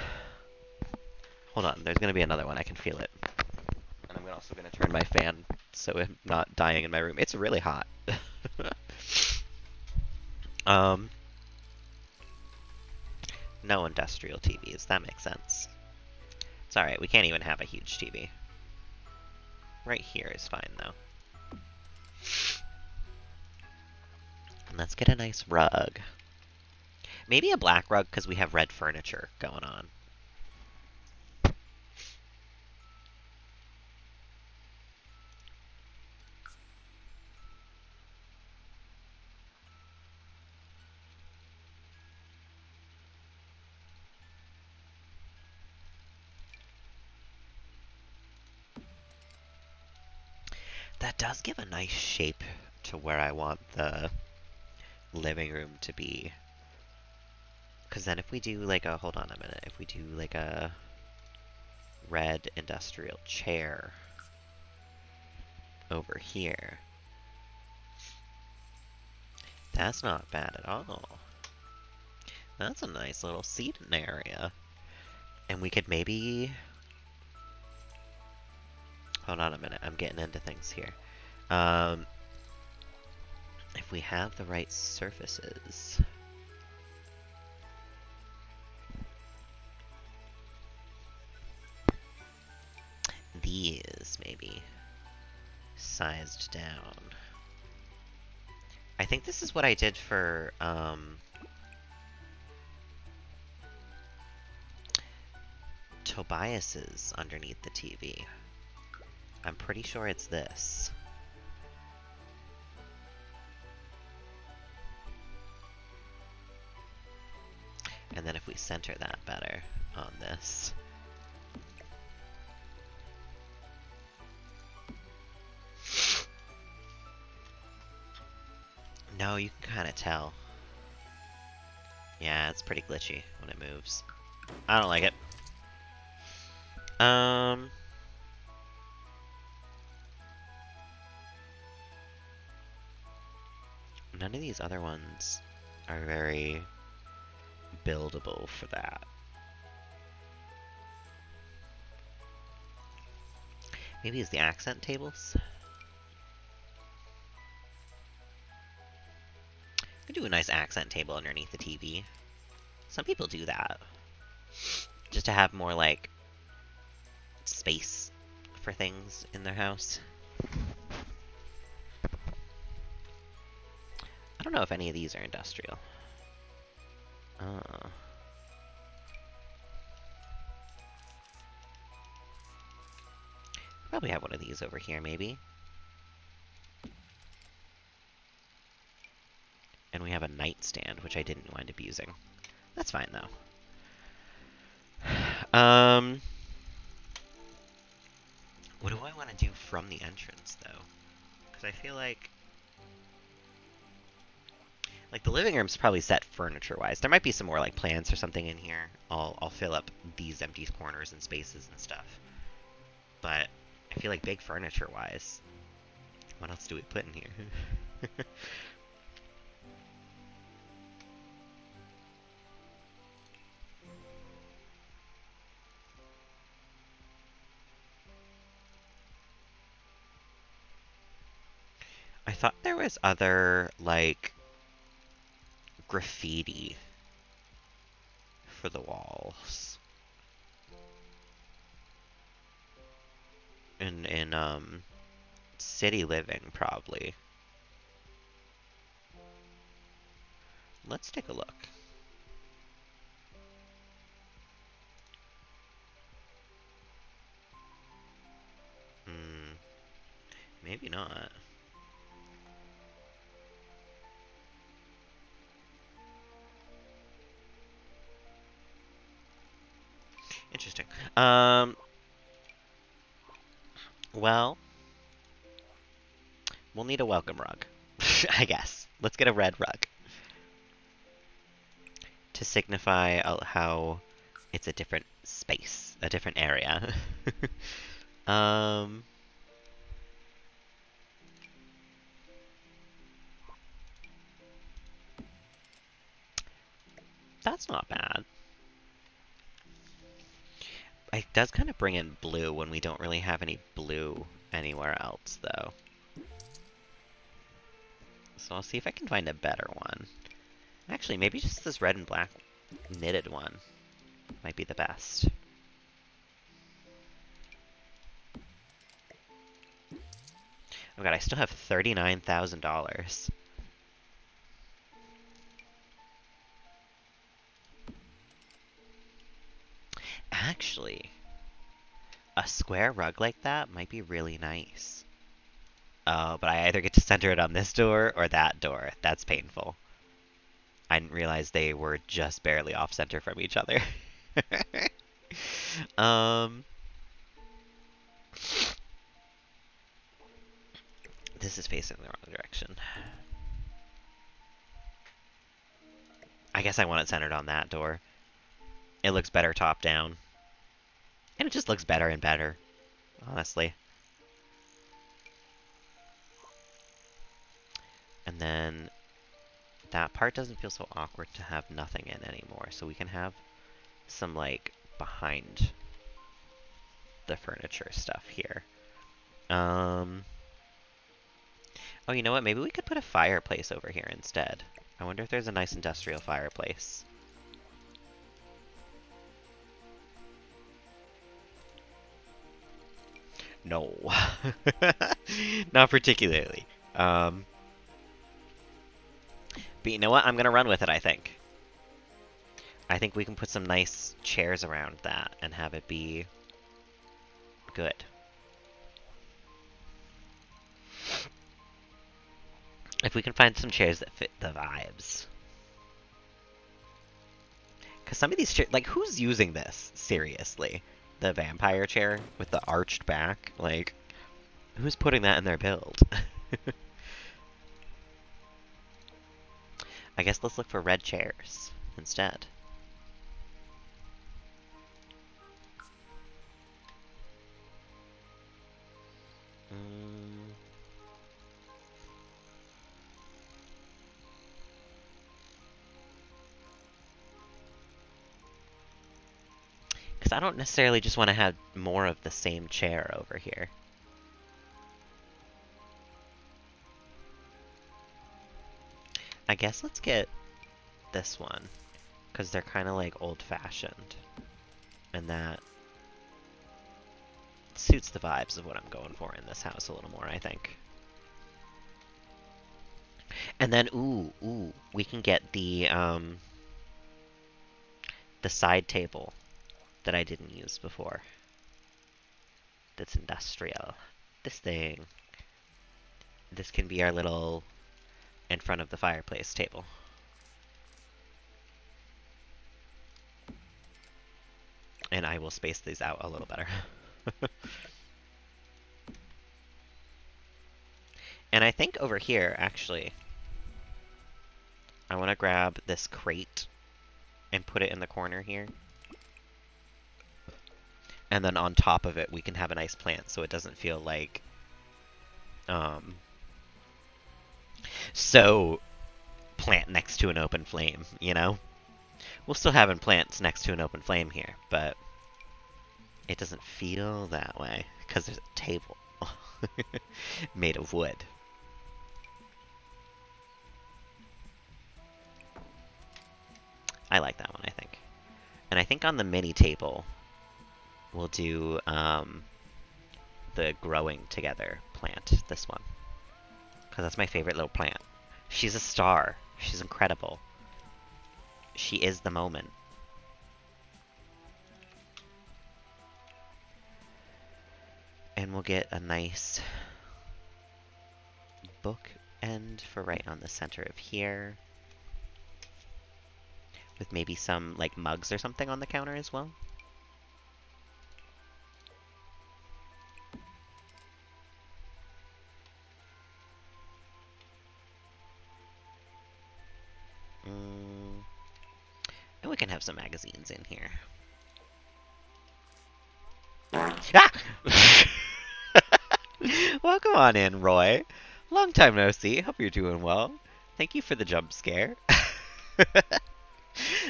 Hold on, there's gonna be another one, I can feel it. And I'm also gonna turn my fan so I'm not dying in my room. It's really hot. No industrial TVs, that makes sense. It's alright, we can't even have a huge TV. Right here is fine, though. And let's get a nice rug. Maybe a black rug, because we have red furniture going on. That does give a nice shape to where I want the living room to be. Because then if we do like a, hold on a minute, if we do like a red industrial chair over here, that's not bad at all. That's a nice little seating area. And we could maybe, hold on a minute, I'm getting into things here. If we have the right surfaces. These, maybe. Sized down. I think this is what I did for, Tobias's underneath the TV. I'm pretty sure it's this. And then if we center that better on this. No, you can kind of tell. Yeah, it's pretty glitchy when it moves. I don't like it. None of these other ones are very buildable for that. Maybe it's the accent tables? We do a nice accent table underneath the TV. Some people do that. Just to have more, like, space for things in their house. I don't know if any of these are industrial. Probably have one of these over here, maybe. And we have a nightstand, which I didn't wind up using. That's fine, though. What do I want to do from the entrance, though? Because I feel like the living room's probably set furniture-wise. There might be some more like plants or something in here. I'll fill up these empty corners and spaces and stuff. But I feel like big furniture-wise, what else do we put in here? I thought there was other like graffiti for the walls. In city living, probably. Let's take a look. Maybe not. Interesting. Well, we'll need a welcome rug, I guess. Let's get a red rug to signify how it's a different space, a different area. um, that's not bad. It does kind of bring in blue when we don't really have any blue anywhere else, though. So I'll see if I can find a better one. Actually, maybe just this red and black knitted one might be the best. Oh god, I still have $39,000. Actually, a square rug like that might be really nice. Oh, but I either get to center it on this door or that door. That's painful. I didn't realize they were just barely off center from each other. This is facing the wrong direction. I guess I want it centered on that door. It looks better top down. And it just looks better and better, honestly. And then that part doesn't feel so awkward to have nothing in anymore. So we can have some, like, behind the furniture stuff here. Oh, you know what? Maybe we could put a fireplace over here instead. I wonder if there's a nice industrial fireplace. No. Not particularly. But you know what? I'm gonna run with it, I think. I think we can put some nice chairs around that and have it be good. If we can find some chairs that fit the vibes. Because some of these chairs, like, who's using this? Seriously. The vampire chair with the arched back? Like, who's putting that in their build? I guess let's look for red chairs instead. Because I don't necessarily just want to have more of the same chair over here. I guess let's get this one, because they're kind of like old-fashioned, and that suits the vibes of what I'm going for in this house a little more, I think. And then, ooh, we can get the side table that I didn't use before. That's industrial. This thing. This can be our little in front of the fireplace table. And I will space these out a little better. And I think over here, actually, I want to grab this crate and put it in the corner here. And then on top of it, we can have a nice plant so it doesn't feel like, so plant next to an open flame, you know? We'll still have plants next to an open flame here, but it doesn't feel that way because there's a table made of wood. I like that one, I think. And I think on the mini table, we'll do the growing together plant, this one. Because that's my favorite little plant. She's a star. She's incredible. She is the moment. And we'll get a nice book end for right on the center of here. With maybe some like mugs or something on the counter as well. And we can have some magazines in here. Ah! Welcome on in, Roy. Long time no see. Hope you're doing well. Thank you for the jump scare.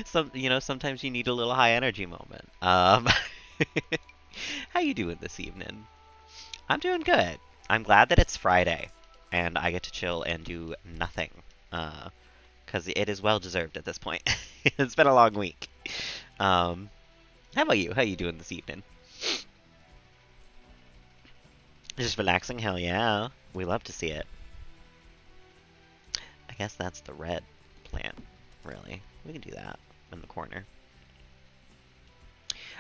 Sometimes you need a little high energy moment. How you doing this evening? I'm doing good. I'm glad that it's Friday and I get to chill and do nothing. Because it is well deserved at this point. It's been a long week. How about you? How you doing this evening? Just relaxing? Hell yeah. We love to see it. I guess that's the red plant, really. We can do that in the corner.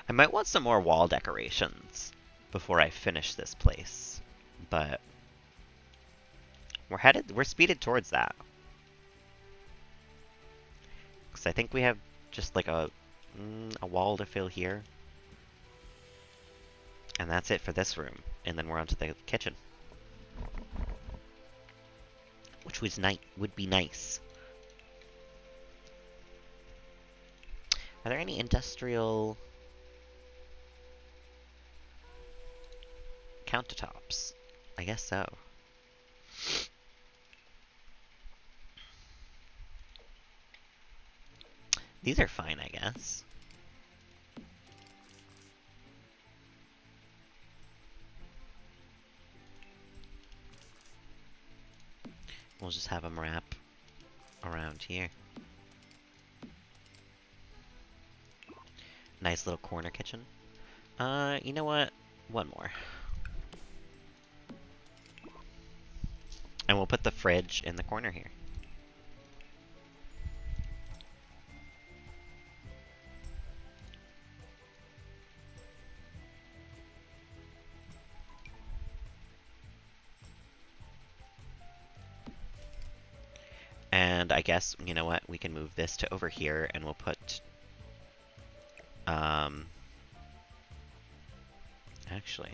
I might want some more wall decorations before I finish this place, but we're speeded towards that. Because I think we have just like a wall to fill here. And that's it for this room. And then we're onto the kitchen. Which would be nice. Are there any industrial countertops? I guess so. These are fine, I guess. We'll just have them wrap around here. Nice little corner kitchen. You know what? One more. And we'll put the fridge in the corner here. And I guess, you know what, we can move this to over here and we'll put, actually,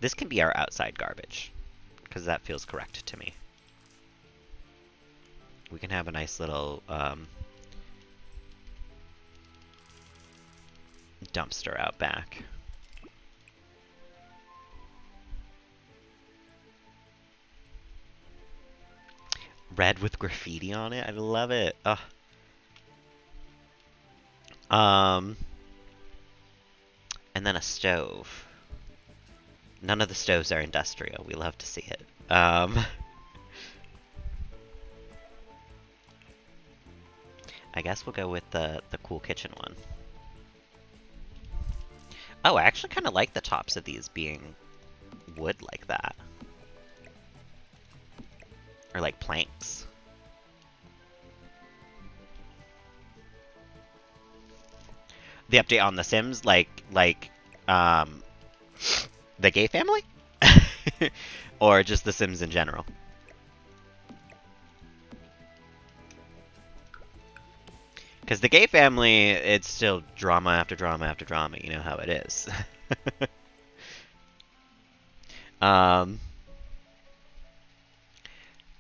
this can be our outside garbage, because that feels correct to me. We can have a nice little, dumpster out back. Red with graffiti on it? I love it. Ugh. And then a stove. None of the stoves are industrial. We love to see it. I guess we'll go with the cool kitchen one. Oh, I actually kind of like the tops of these being wood like that. Or like planks. The update on The Sims, um, the gay family, or just The Sims in general. Because the gay family, it's still drama after drama after drama. You know how it is. um,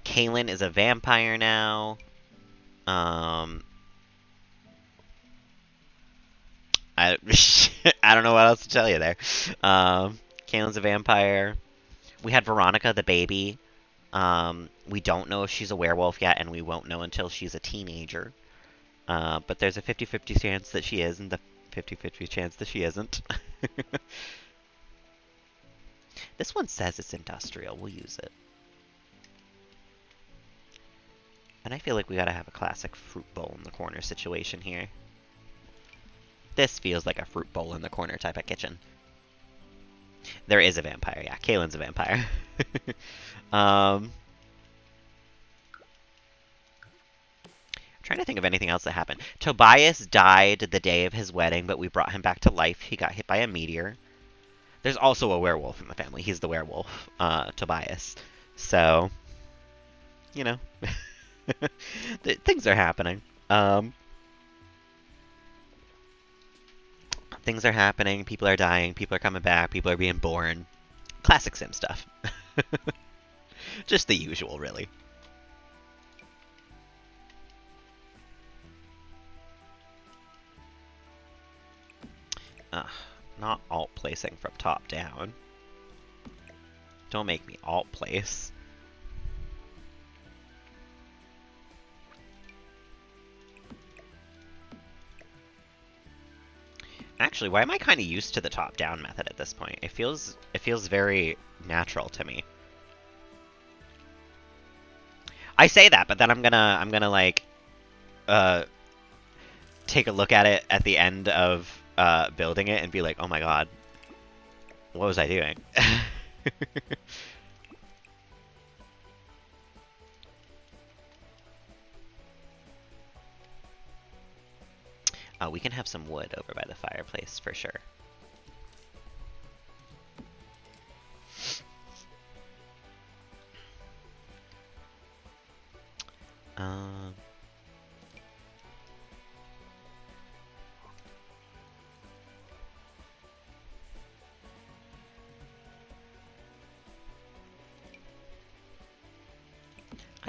Kaylin is a vampire now. Um, I I don't know what else to tell you there. Kaylin's a vampire. We had Veronica the baby. We don't know if she's a werewolf yet, and we won't know until she's a teenager. But there's a 50-50 chance that she is, and the 50-50 chance that she isn't. This one says it's industrial. We'll use it. And I feel like we gotta have a classic fruit bowl in the corner situation here. This feels like a fruit bowl in the corner type of kitchen. There is a vampire, yeah. Kaylin's a vampire. Trying to think of anything else that happened. Tobias died the day of his wedding, but we brought him back to life. He got hit by a meteor. There's also a werewolf in the family. He's the werewolf, Tobias. So, you know, things are happening. Things are happening. People are dying. People are coming back. People are being born. Classic Sim stuff. Just the usual, really. Not alt placing from top down. Don't make me alt place. Actually, why am I kind of used to the top down method at this point? It feels very natural to me. I say that, but then I'm gonna like take a look at it at the end of building it and be like, oh my god, what was I doing? We can have some wood over by the fireplace for sure. I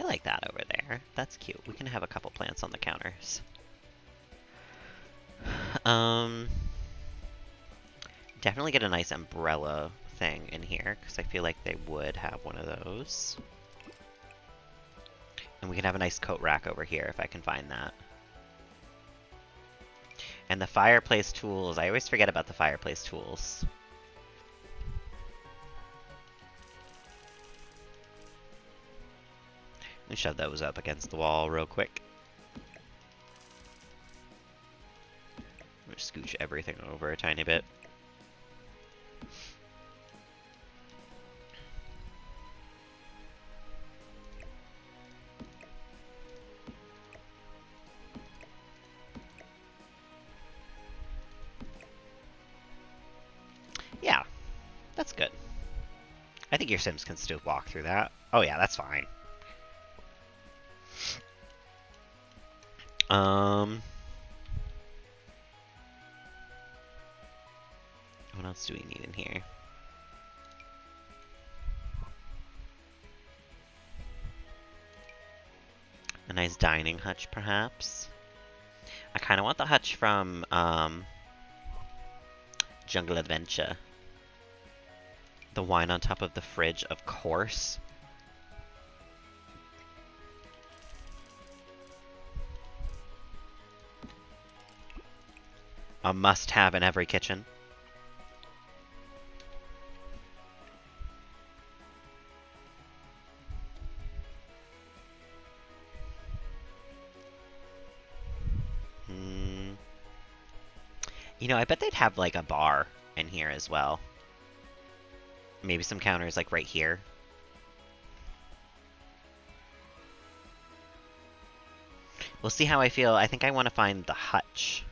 like that over there. That's cute. We can have a couple plants on the counters. Definitely get a nice umbrella thing in here, because I feel like they would have one of those. And we can have a nice coat rack over here if I can find that. And the fireplace tools. I always forget about the fireplace tools. Let me shove those up against the wall real quick. Just scooch everything over a tiny bit. Yeah, that's good. I think your Sims can still walk through that. Oh yeah, that's fine. What else do we need in here? A nice dining hutch, perhaps. I kind of want the hutch from Jungle Adventure. The wine on top of the fridge, of course. A must-have in every kitchen. You know, I bet they'd have like a bar in here as well. Maybe some counters like right here. We'll see how I feel. I think I want to find the hutch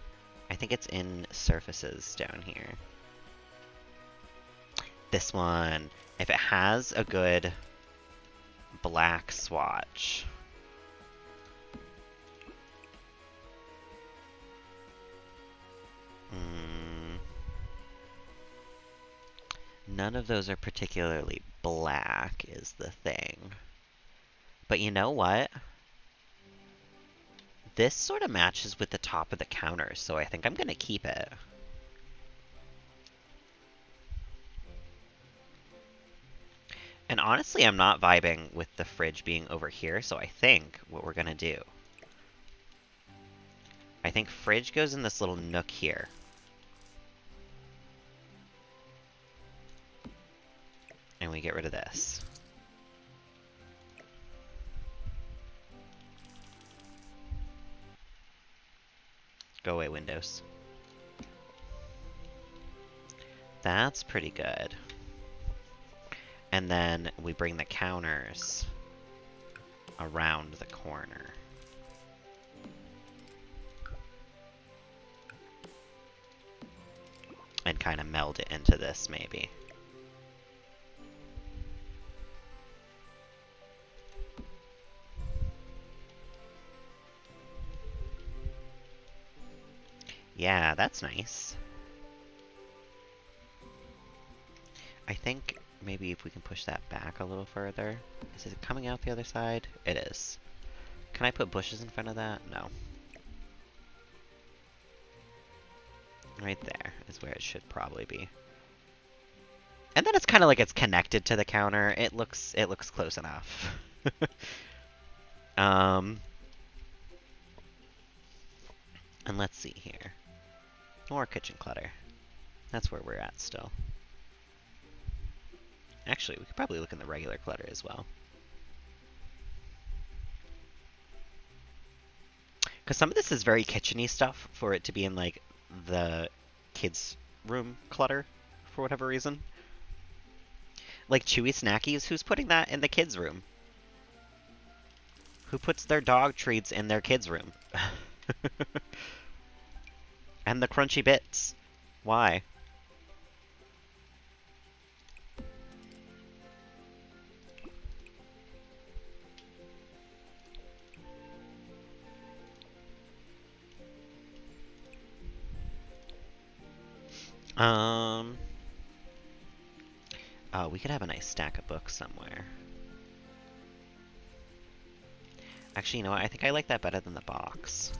I think it's in surfaces down here. This one. If it has a good black swatch. None of those are particularly black is the thing. But you know what? This sort of matches with the top of the counter, so I think I'm going to keep it. And honestly, I'm not vibing with the fridge being over here, so I think what we're going to do... I think fridge goes in this little nook here. And we get rid of this. Go away, Windows. That's pretty good. And then we bring the counters around the corner. And kind of meld it into this, maybe. Yeah, that's nice. I think maybe if we can push that back a little further. Is it coming out the other side? It is. Can I put bushes in front of that? No. Right there is where it should probably be. And then it's kind of like it's connected to the counter. It looks close enough. And let's see here. More kitchen clutter. That's where we're at still. Actually, we could probably look in the regular clutter as well. Because some of this is very kitchen-y stuff for it to be in, like, the kids' room clutter, for whatever reason. Like Chewy Snackies, who's putting that in the kids' room? Who puts their dog treats in their kids' room? And the crunchy bits. Why? Oh, we could have a nice stack of books somewhere. Actually, you know what? I think I like that better than the box.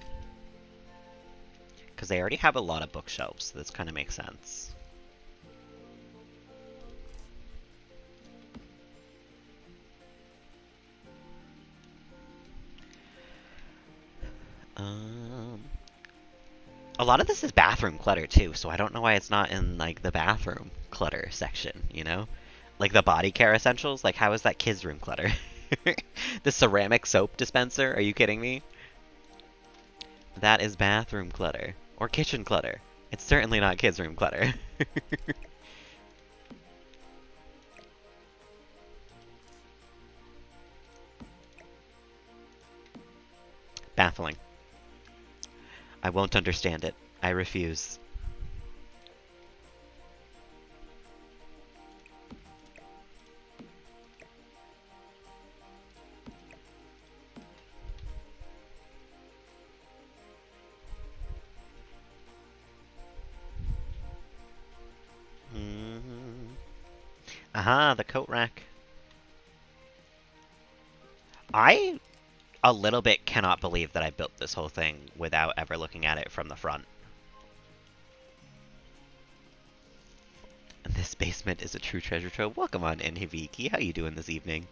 Because they already have a lot of bookshelves, so this kind of makes sense. A lot of this is bathroom clutter too, so I don't know why it's not in like the bathroom clutter section, you know? Like the body care essentials, like how is that kids room clutter? The ceramic soap dispenser, are you kidding me? That is bathroom clutter. Or kitchen clutter. It's certainly not kids room clutter. Baffling. I won't understand it. I refuse. Aha, the coat rack. I a little bit cannot believe that I built this whole thing without ever looking at it from the front. And this basement is a true treasure trove. Welcome on in, Hibiki. How you doing this evening?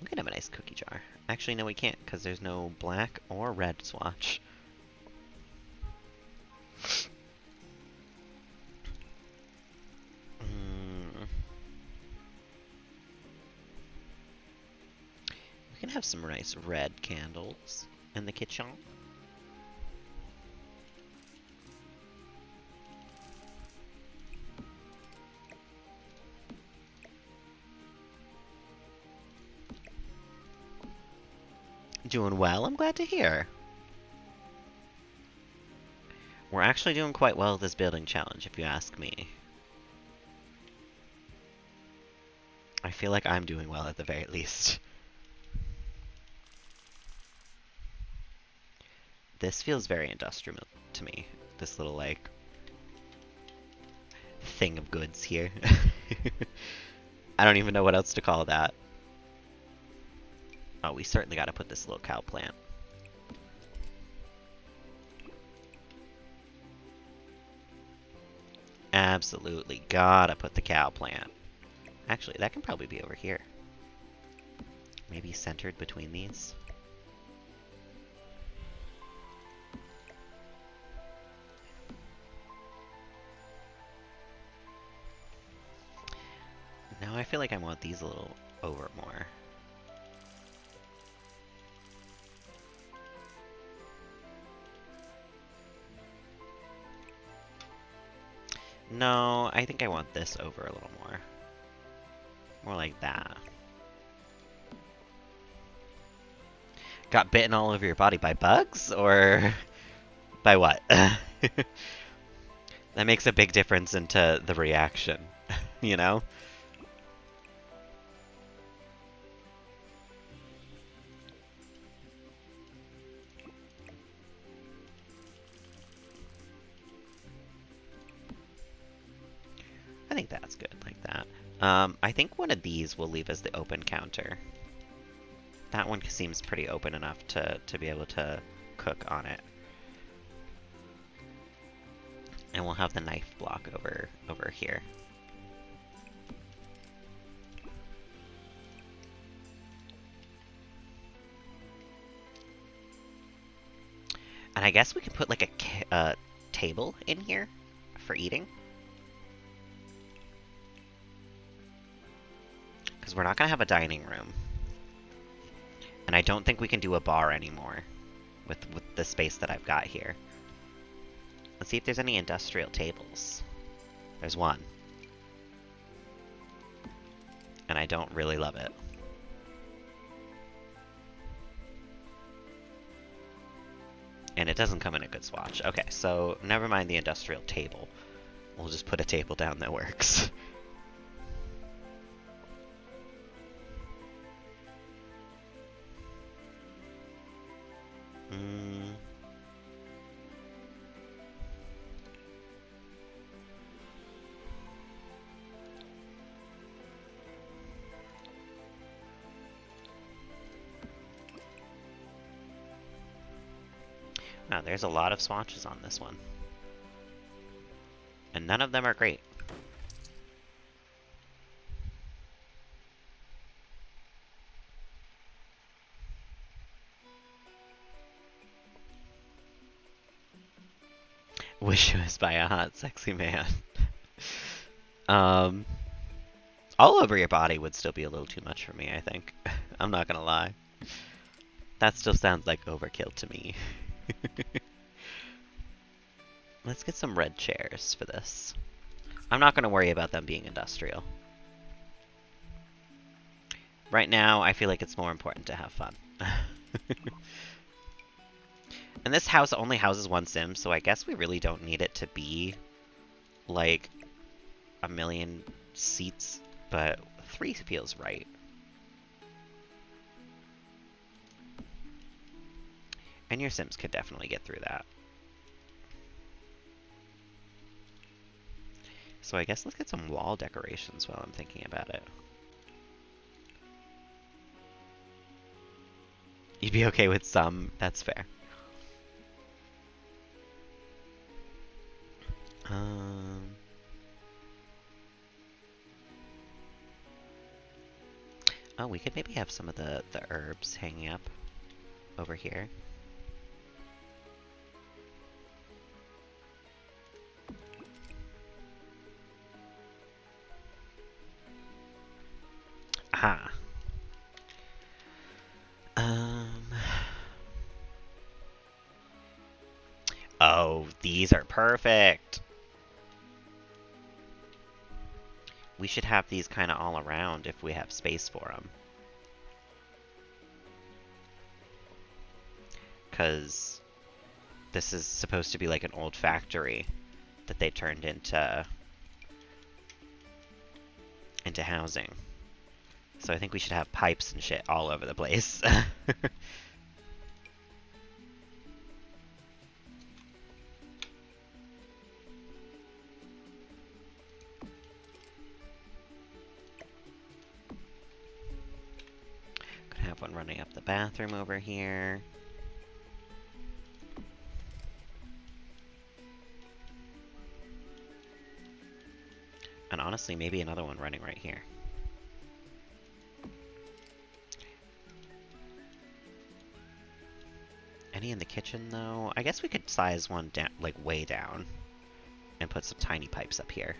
We can have a nice cookie jar. Actually, no, we can't, because there's no black or red swatch. We can have some nice red candles in the kitchen. Doing well, I'm glad to hear. We're actually doing quite well with this building challenge, if you ask me. I feel like I'm doing well at the very least. This feels very industrial to me. This little, like, thing of goods here. I don't even know what else to call that. Oh, we certainly gotta put this little cow plant. Absolutely gotta put the cow plant. Actually, that can probably be over here. Maybe centered between these. Now I feel like I want these a little over more. No, I think I want this over a little more. More like that. Got bitten all over your body by bugs? Or by what? That makes a big difference into the reaction, you know? I think that's good, like that. I think one of these will leave as the open counter. That one seems pretty open enough to be able to cook on it. And we'll have the knife block over here. And I guess we can put like a table in here for eating. Because we're not going to have a dining room. And I don't think we can do a bar anymore with the space that I've got here. Let's see if there's any industrial tables. There's one. And I don't really love it. And it doesn't come in a good swatch. Okay, so never mind the industrial table. We'll just put a table down that works. Wow, there's a lot of swatches on this one. And none of them are great. Wish it was by a hot, sexy man. All over your body would still be a little too much for me, I think. I'm not gonna lie. That still sounds like overkill to me. Let's get some red chairs for this. I'm not gonna worry about them being industrial. Right now, I feel like it's more important to have fun. And this house only houses one sim, so I guess we really don't need it to be like a million seats, but 3 feels right. And your sims could definitely get through that. So I guess let's get some wall decorations while I'm thinking about it. You'd be okay with some, that's fair. Oh, we could maybe have some of the herbs hanging up over here. Aha. Oh, these are perfect. We should have these kind of all around if we have space for them. because this is supposed to be like an old factory that they turned into housing. So I think we should have pipes and shit all over the place. Could have one running up the bathroom over here. And honestly, maybe another one running right here. Any in the kitchen, though? I guess we could size one down, like way down, and put some tiny pipes up here.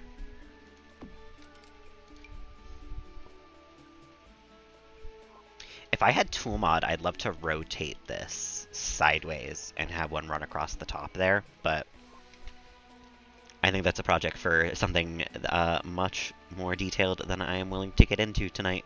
If I had tool mod, I'd love to rotate this sideways and have one run across the top there, but I think that's a project for something much more detailed than I am willing to get into tonight.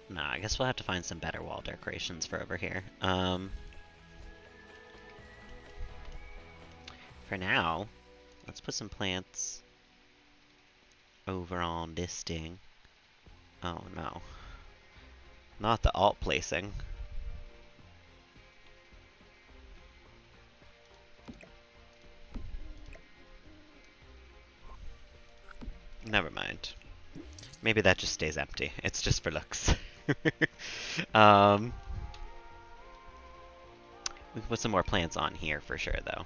Nah, I guess we'll have to find some better wall decorations for over here. For now, let's put some plants over on this thing. Oh no. Not the alt placing. Never mind. Maybe that just stays empty. It's just for looks. We can put some more plants on here for sure, though.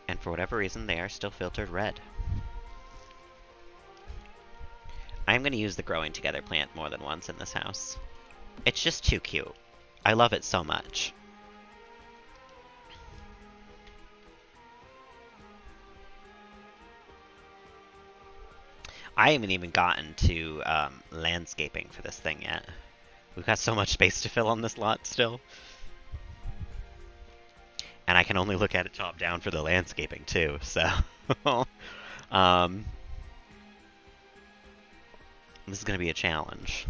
And for whatever reason, they are still filtered red. I'm going to use the growing together plant more than once in this house. It's just too cute. I love it so much. I haven't even gotten to landscaping for this thing yet. We've got so much space to fill on this lot still. And I can only look at it top down for the landscaping too, so this is going to be a challenge.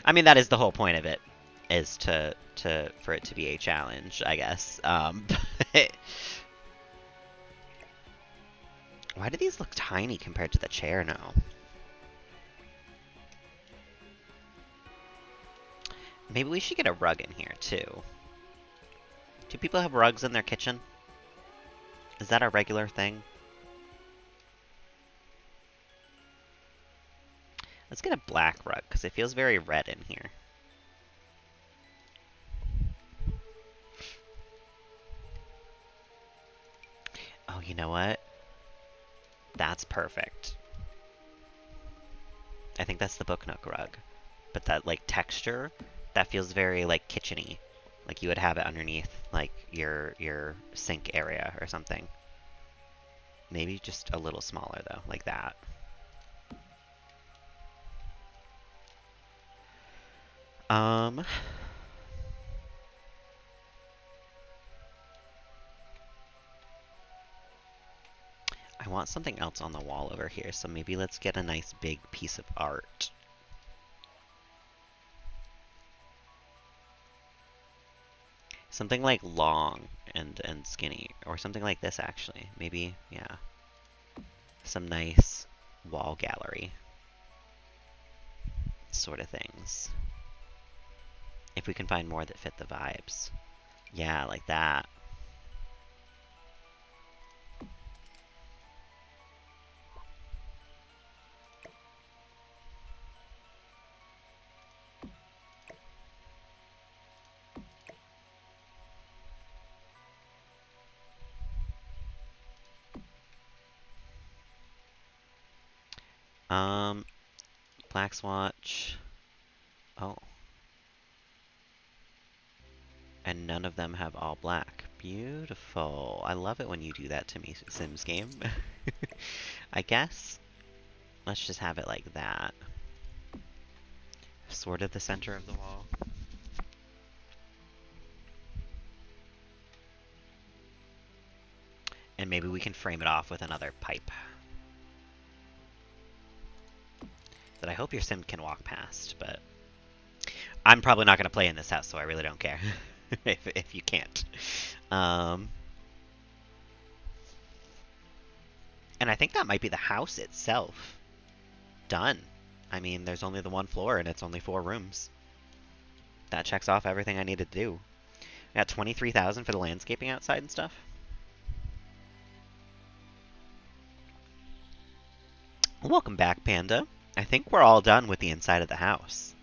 I mean, that is the whole point of it, is for it to be a challenge, I guess. Why do these look tiny compared to the chair now? Maybe we should get a rug in here, too. Do people have rugs in their kitchen? Is that a regular thing? Let's get a black rug, because it feels very red in here. Oh, you know what? That's perfect. I think that's the Book Nook rug. But that, like, texture, that feels very, like, kitchen-y. Like you would have it underneath, like, your sink area or something. Maybe just a little smaller, though, like that. I want something else on the wall over here, so maybe let's get a nice big piece of art. Something like long and skinny, or something like this actually. Maybe, yeah. Some nice wall gallery sort of things. If we can find more that fit the vibes. Yeah, like that. Black Swatch. Oh. And none of them have all black. Beautiful. I love it when you do that to me, Sims game. I guess let's just have it like that. Sort of the center of the wall. And maybe we can frame it off with another pipe that I hope your sim can walk past, but I'm probably not going to play in this house, so I really don't care if you can't. And I think that might be the house itself. Done. I mean, there's only the one floor, and it's only 4 rooms. That checks off everything I needed to do. I got 23,000 for the landscaping outside and stuff. Welcome back, Panda. I think we're all done with the inside of the house.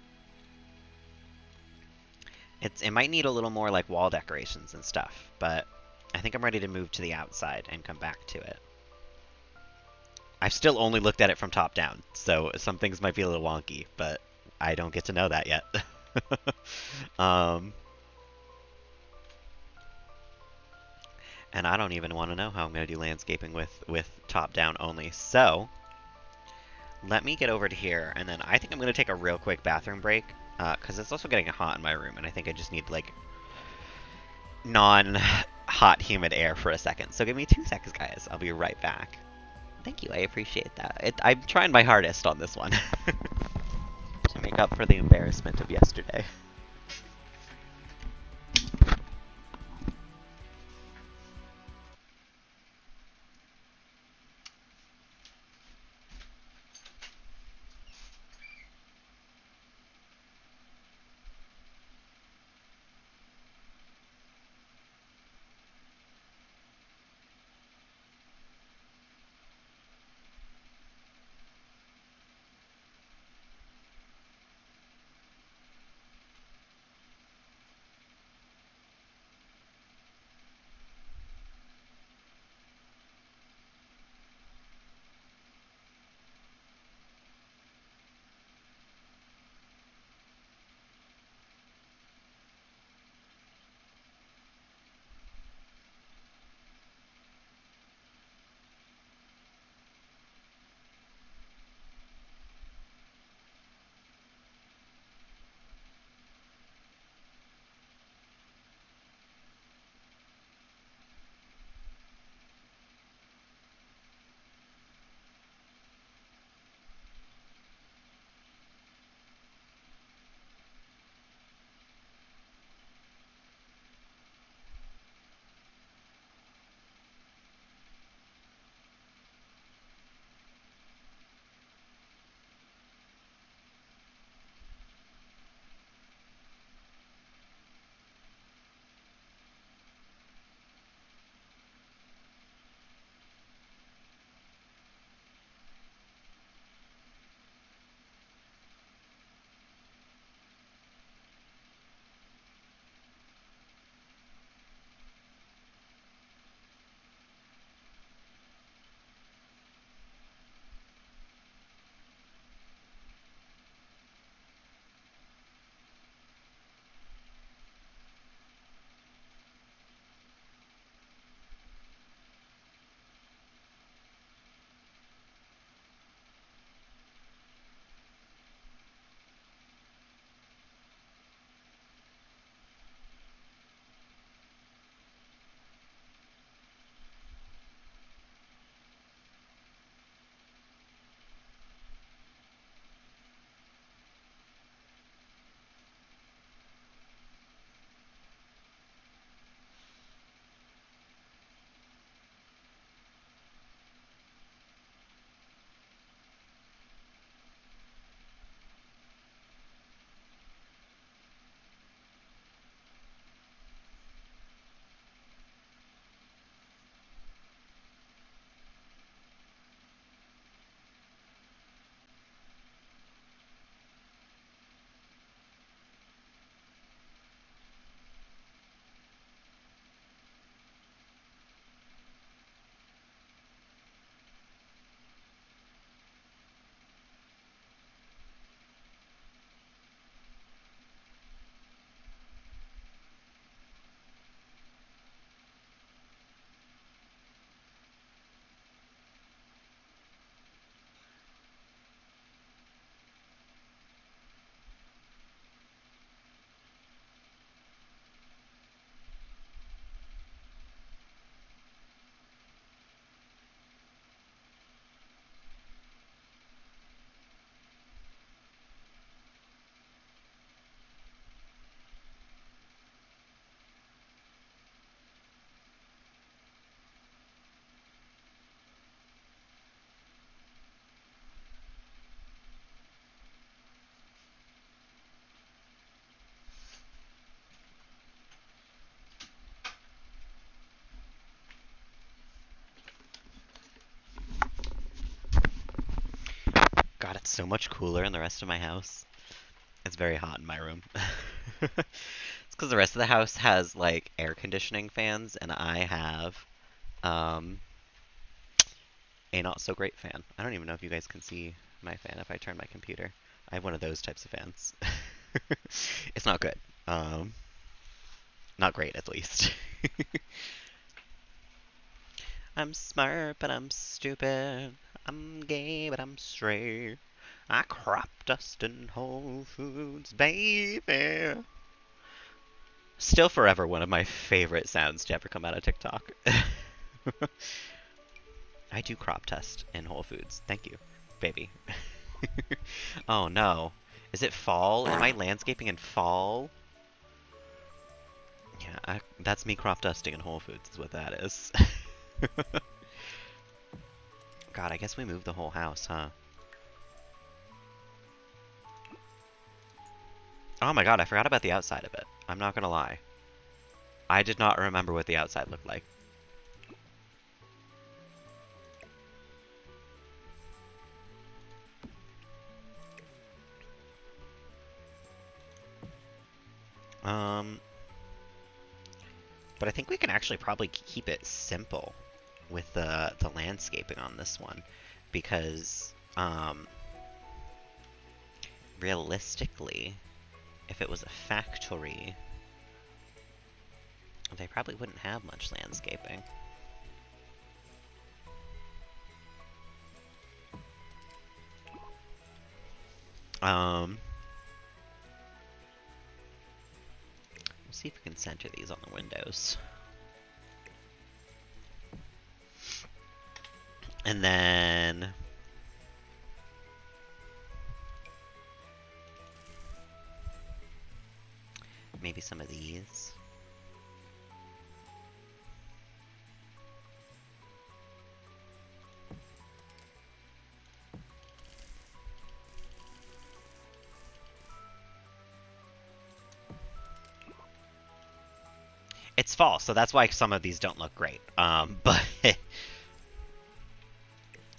It might need a little more like wall decorations and stuff, but I think I'm ready to move to the outside and come back to it. I've still only looked at it from top down, so some things might be a little wonky, but I don't get to know that yet. And I don't even want to know how I'm going to do landscaping with top down only. So let me get over to here, and then I think I'm going to take a real quick bathroom break, because it's also getting hot in my room, and I think I just need like non-hot humid air for a second. So give me 2 seconds, guys. I'll be right back. Thank you, I appreciate that. I'm trying my hardest on this one to make up for the embarrassment of yesterday. so much cooler in the rest of my house. It's very hot in my room. It's because the rest of the house has like air conditioning fans, and I have um, a not so great fan. I don't even know if you guys can see my fan if I turn my computer. I have one of those types of fans. It's not good. Um, Not great, at least. I'm smart, but I'm stupid. I'm gay, but I'm straight. I crop dust in Whole Foods, baby. Still forever one of my favorite sounds to ever come out of TikTok. I do crop dust in Whole Foods. Thank you, baby. Oh no. Is it fall? Am I landscaping in fall? Yeah, that's me crop dusting in Whole Foods is what that is. God, I guess we moved the whole house, huh? Oh my god, I forgot about the outside of it. I'm not gonna lie. I did not remember what the outside looked like. Um, but I think we can actually probably keep it simple with the landscaping on this one, because realistically, if it was a factory, they probably wouldn't have much landscaping. We'll see if we can center these on the windows. And then maybe some of these. It's fall, so that's why some of these don't look great. But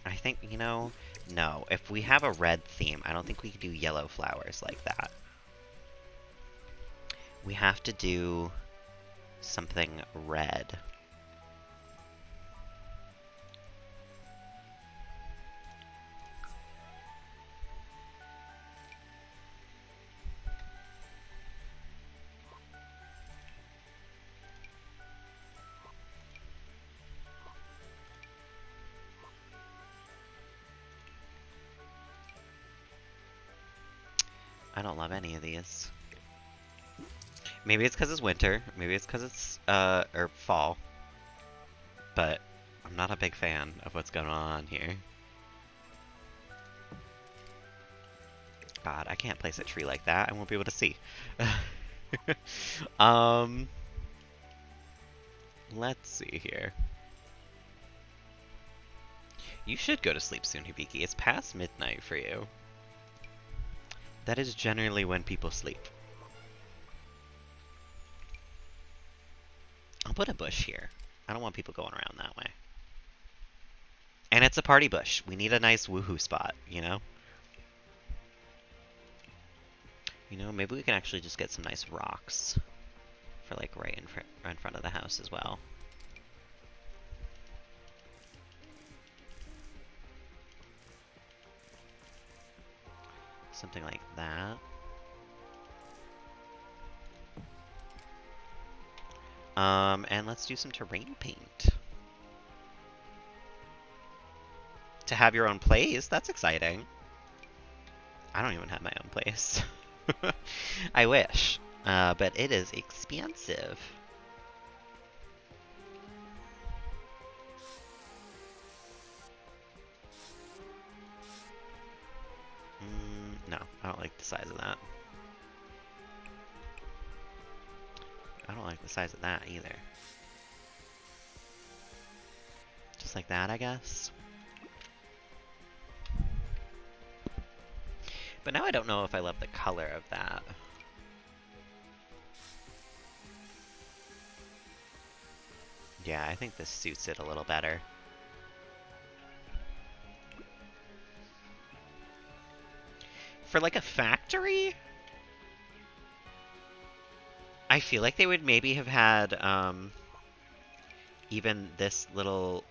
I think, you know, no. If we have a red theme, I don't think we can do yellow flowers like that. We have to do something red. I don't love any of these. Maybe it's because it's winter. Maybe it's because it's, or fall. But I'm not a big fan of what's going on here. God, I can't place a tree like that. I won't be able to see. um, let's see here. You should go to sleep soon, Hibiki. It's past midnight for you. That is generally when people sleep. I'll put a bush here. I don't want people going around that way. And it's a party bush. We need a nice woohoo spot, you know? You know, maybe we can actually just get some nice rocks for like right in front of the house as well. Something like that. And let's do some terrain paint. To have your own place, that's exciting. I don't even have my own place. I wish, but it is expensive. No, I don't like the size of that. I don't like the size of that either. Just like that, I guess. But now I don't know if I love the color of that. Yeah, I think this suits it a little better. For like a factory, I feel like they would maybe have had even this little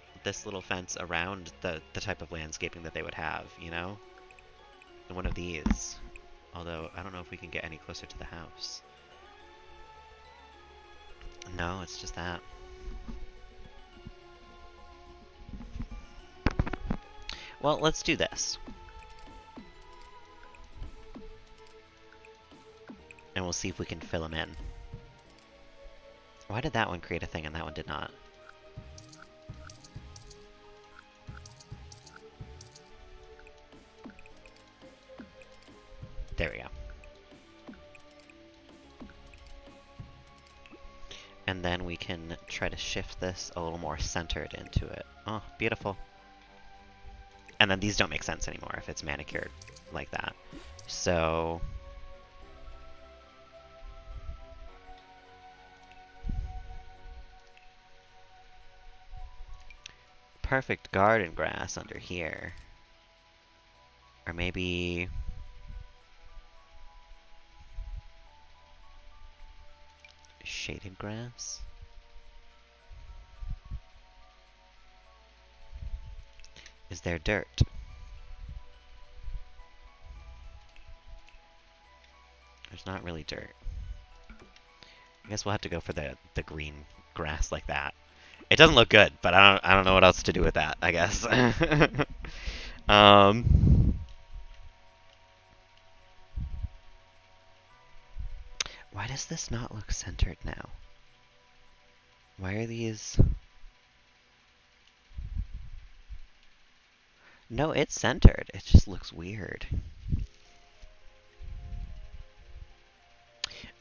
fence around the type of landscaping that they would have, you know? In one of these. Although I don't know if we can get any closer to the house. No, it's just that. Well, let's do this. And we'll see if we can fill them in. Why did that one create a thing and that one did not? There we go. And then we can try to shift this a little more centered into it. Oh, beautiful. And then these don't make sense anymore if it's manicured like that. So... perfect garden grass under here. Or maybe... shaded grass? Is there dirt? There's not really dirt. I guess we'll have to go for the green grass like that. It doesn't look good, but I don't know what else to do with that, I guess. Why does this not look centered now? Why are these... No, it's centered. It just looks weird.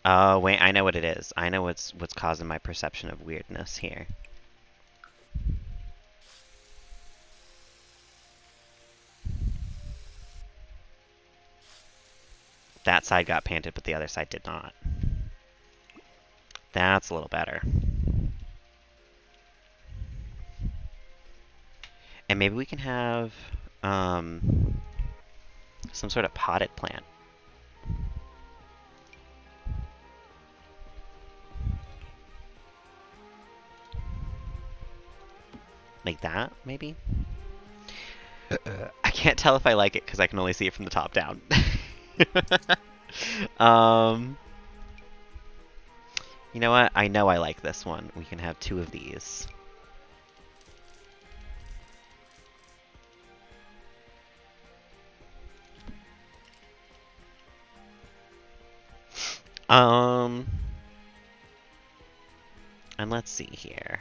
Oh, wait, I know what it is. I know what's causing my perception of weirdness here. That side got painted, but the other side did not. That's a little better. And maybe we can have some sort of potted plant. Like that, maybe? I can't tell if I like it because I can only see it from the top down. You know what? I know I like this one. We can have 2 of these. And let's see here.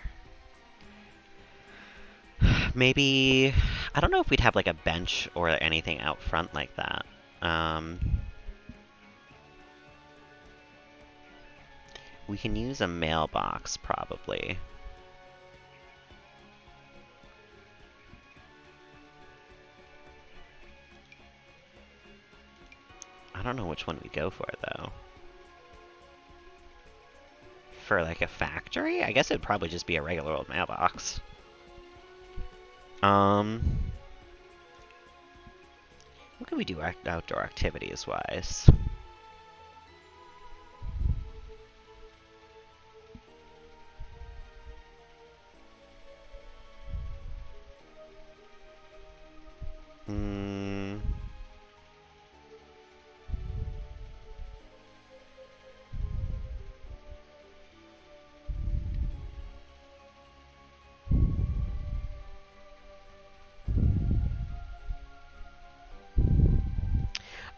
Maybe... I don't know if we'd have like a bench or anything out front like that. We can use a mailbox, probably. I don't know which one we go for, though. For, like, a factory? I guess it'd probably just be a regular old mailbox. What can we do outdoor activities-wise?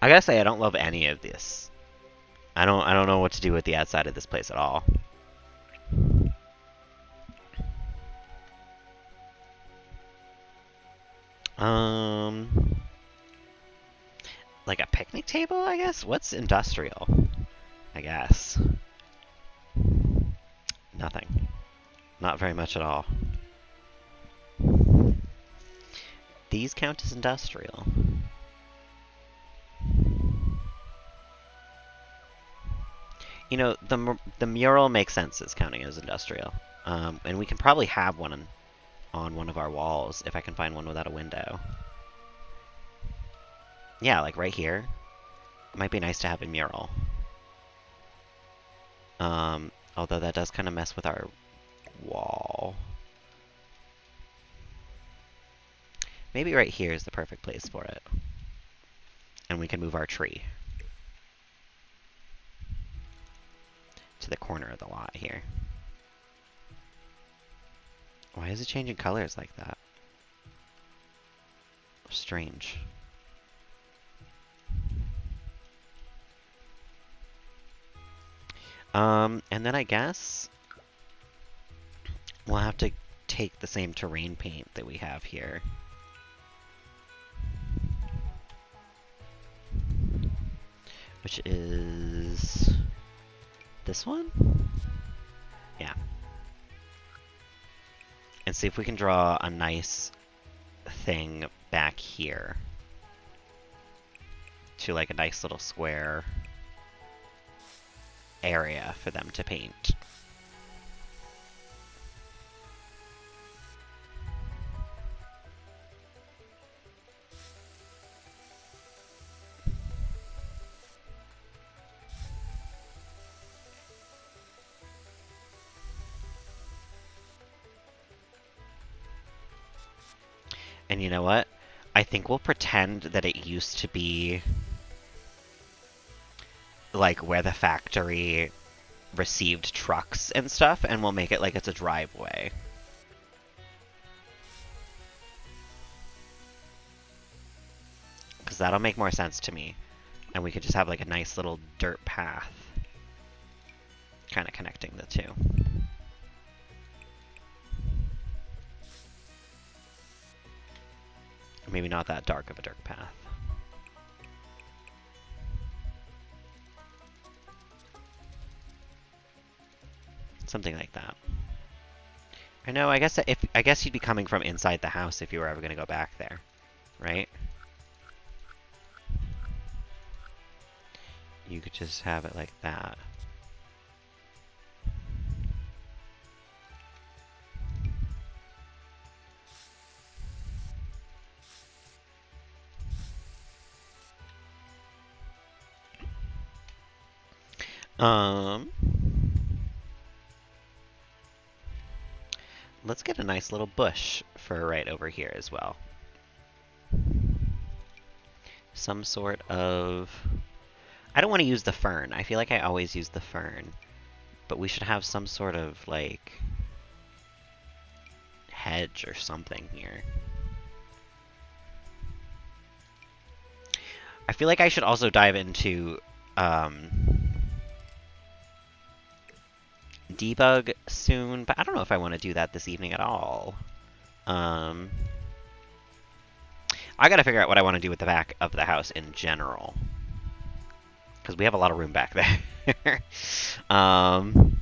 I gotta say, I don't love any of this. I don't know what to do with the outside of this place at all. Like a picnic table, I guess? What's industrial? I guess. Nothing. Not very much at all. These count as industrial. You know, the mural makes sense as counting as industrial. And we can probably have one on one of our walls if I can find one without a window. Yeah, like right here. Might be nice to have a mural. Although that does kind of mess with our wall. Maybe right here is the perfect place for it. And we can move our tree to the corner of the lot here. Why is it changing colors like that? Strange. And then I guess we'll have to take the same terrain paint that we have here. Which is this one? Yeah. And see if we can draw a nice thing back here to like a nice little square area for them to paint. And you know what? I think we'll pretend that it used to be like where the factory received trucks and stuff, and we'll make it like it's a driveway. Because that'll make more sense to me. And we could just have like a nice little dirt path kind of connecting the two. Maybe not that dark of a dirt path. Something like that. I know, I guess you'd be coming from inside the house if you were ever going to go back there, right? You could just have it like that. Let's get a nice little bush for right over here as well. Some sort of... I don't want to use the fern. I feel like I always use the fern. But we should have some sort of, like, hedge or something here. I feel like I should also dive into debug soon, but I don't know if I want to do that this evening at all. I gotta figure out what I want to do with the back of the house in general. Because we have a lot of room back there. And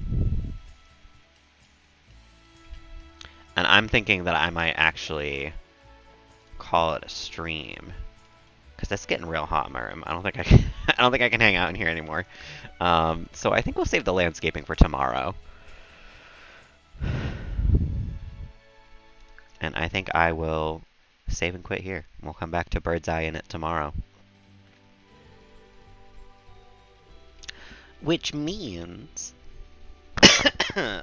I'm thinking that I might actually call it a stream. Because it's getting real hot in my room. I don't think I can hang out in here anymore. So I think we'll save the landscaping for tomorrow. And I think I will save and quit here. We'll come back to Bird's Eye in it tomorrow. Which means...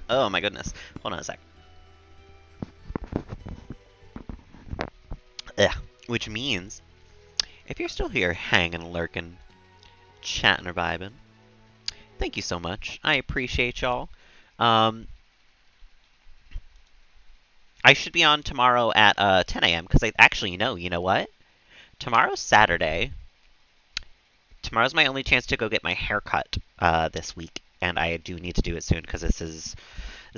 oh my goodness. Hold on a sec. Ugh. Which means, if you're still here hanging, lurking, chatting or vibing, thank you so much. I appreciate y'all. I should be on tomorrow at 10 a.m. because I actually know, you know what? Tomorrow's Saturday. Tomorrow's my only chance to go get my hair cut this week, and I do need to do it soon because this is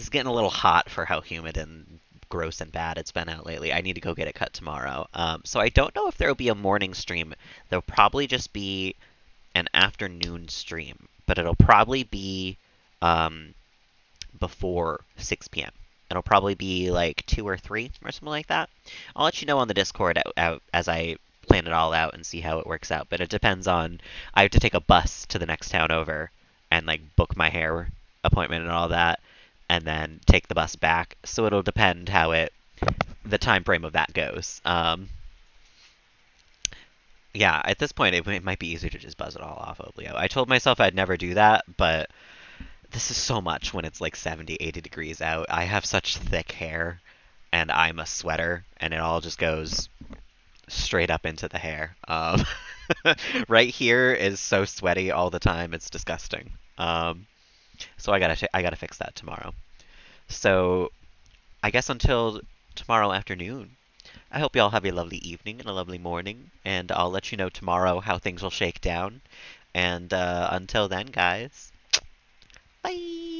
getting a little hot for how humid and gross and bad it's been out lately. I need to go get it cut tomorrow. So I don't know if there will be a morning stream. There'll probably just be an afternoon stream, but it'll probably be before 6 p.m. It'll probably be like 2 or 3 or something like that. I'll let you know on the Discord as I plan it all out and see how it works out. But it depends on... I have to take a bus to the next town over and like book my hair appointment and all that, and then take the bus back. So it'll depend how the time frame of that goes. Yeah, at this point, it might be easier to just buzz it all off, Oblio. I told myself I'd never do that, but this is so much when it's like 70, 80 degrees out. I have such thick hair, and I'm a sweater, and it all just goes straight up into the hair. Right here is so sweaty all the time, it's disgusting. So I gotta fix that tomorrow. So I guess until tomorrow afternoon, I hope you all have a lovely evening and a lovely morning, and I'll let you know tomorrow how things will shake down. And until then, guys, bye!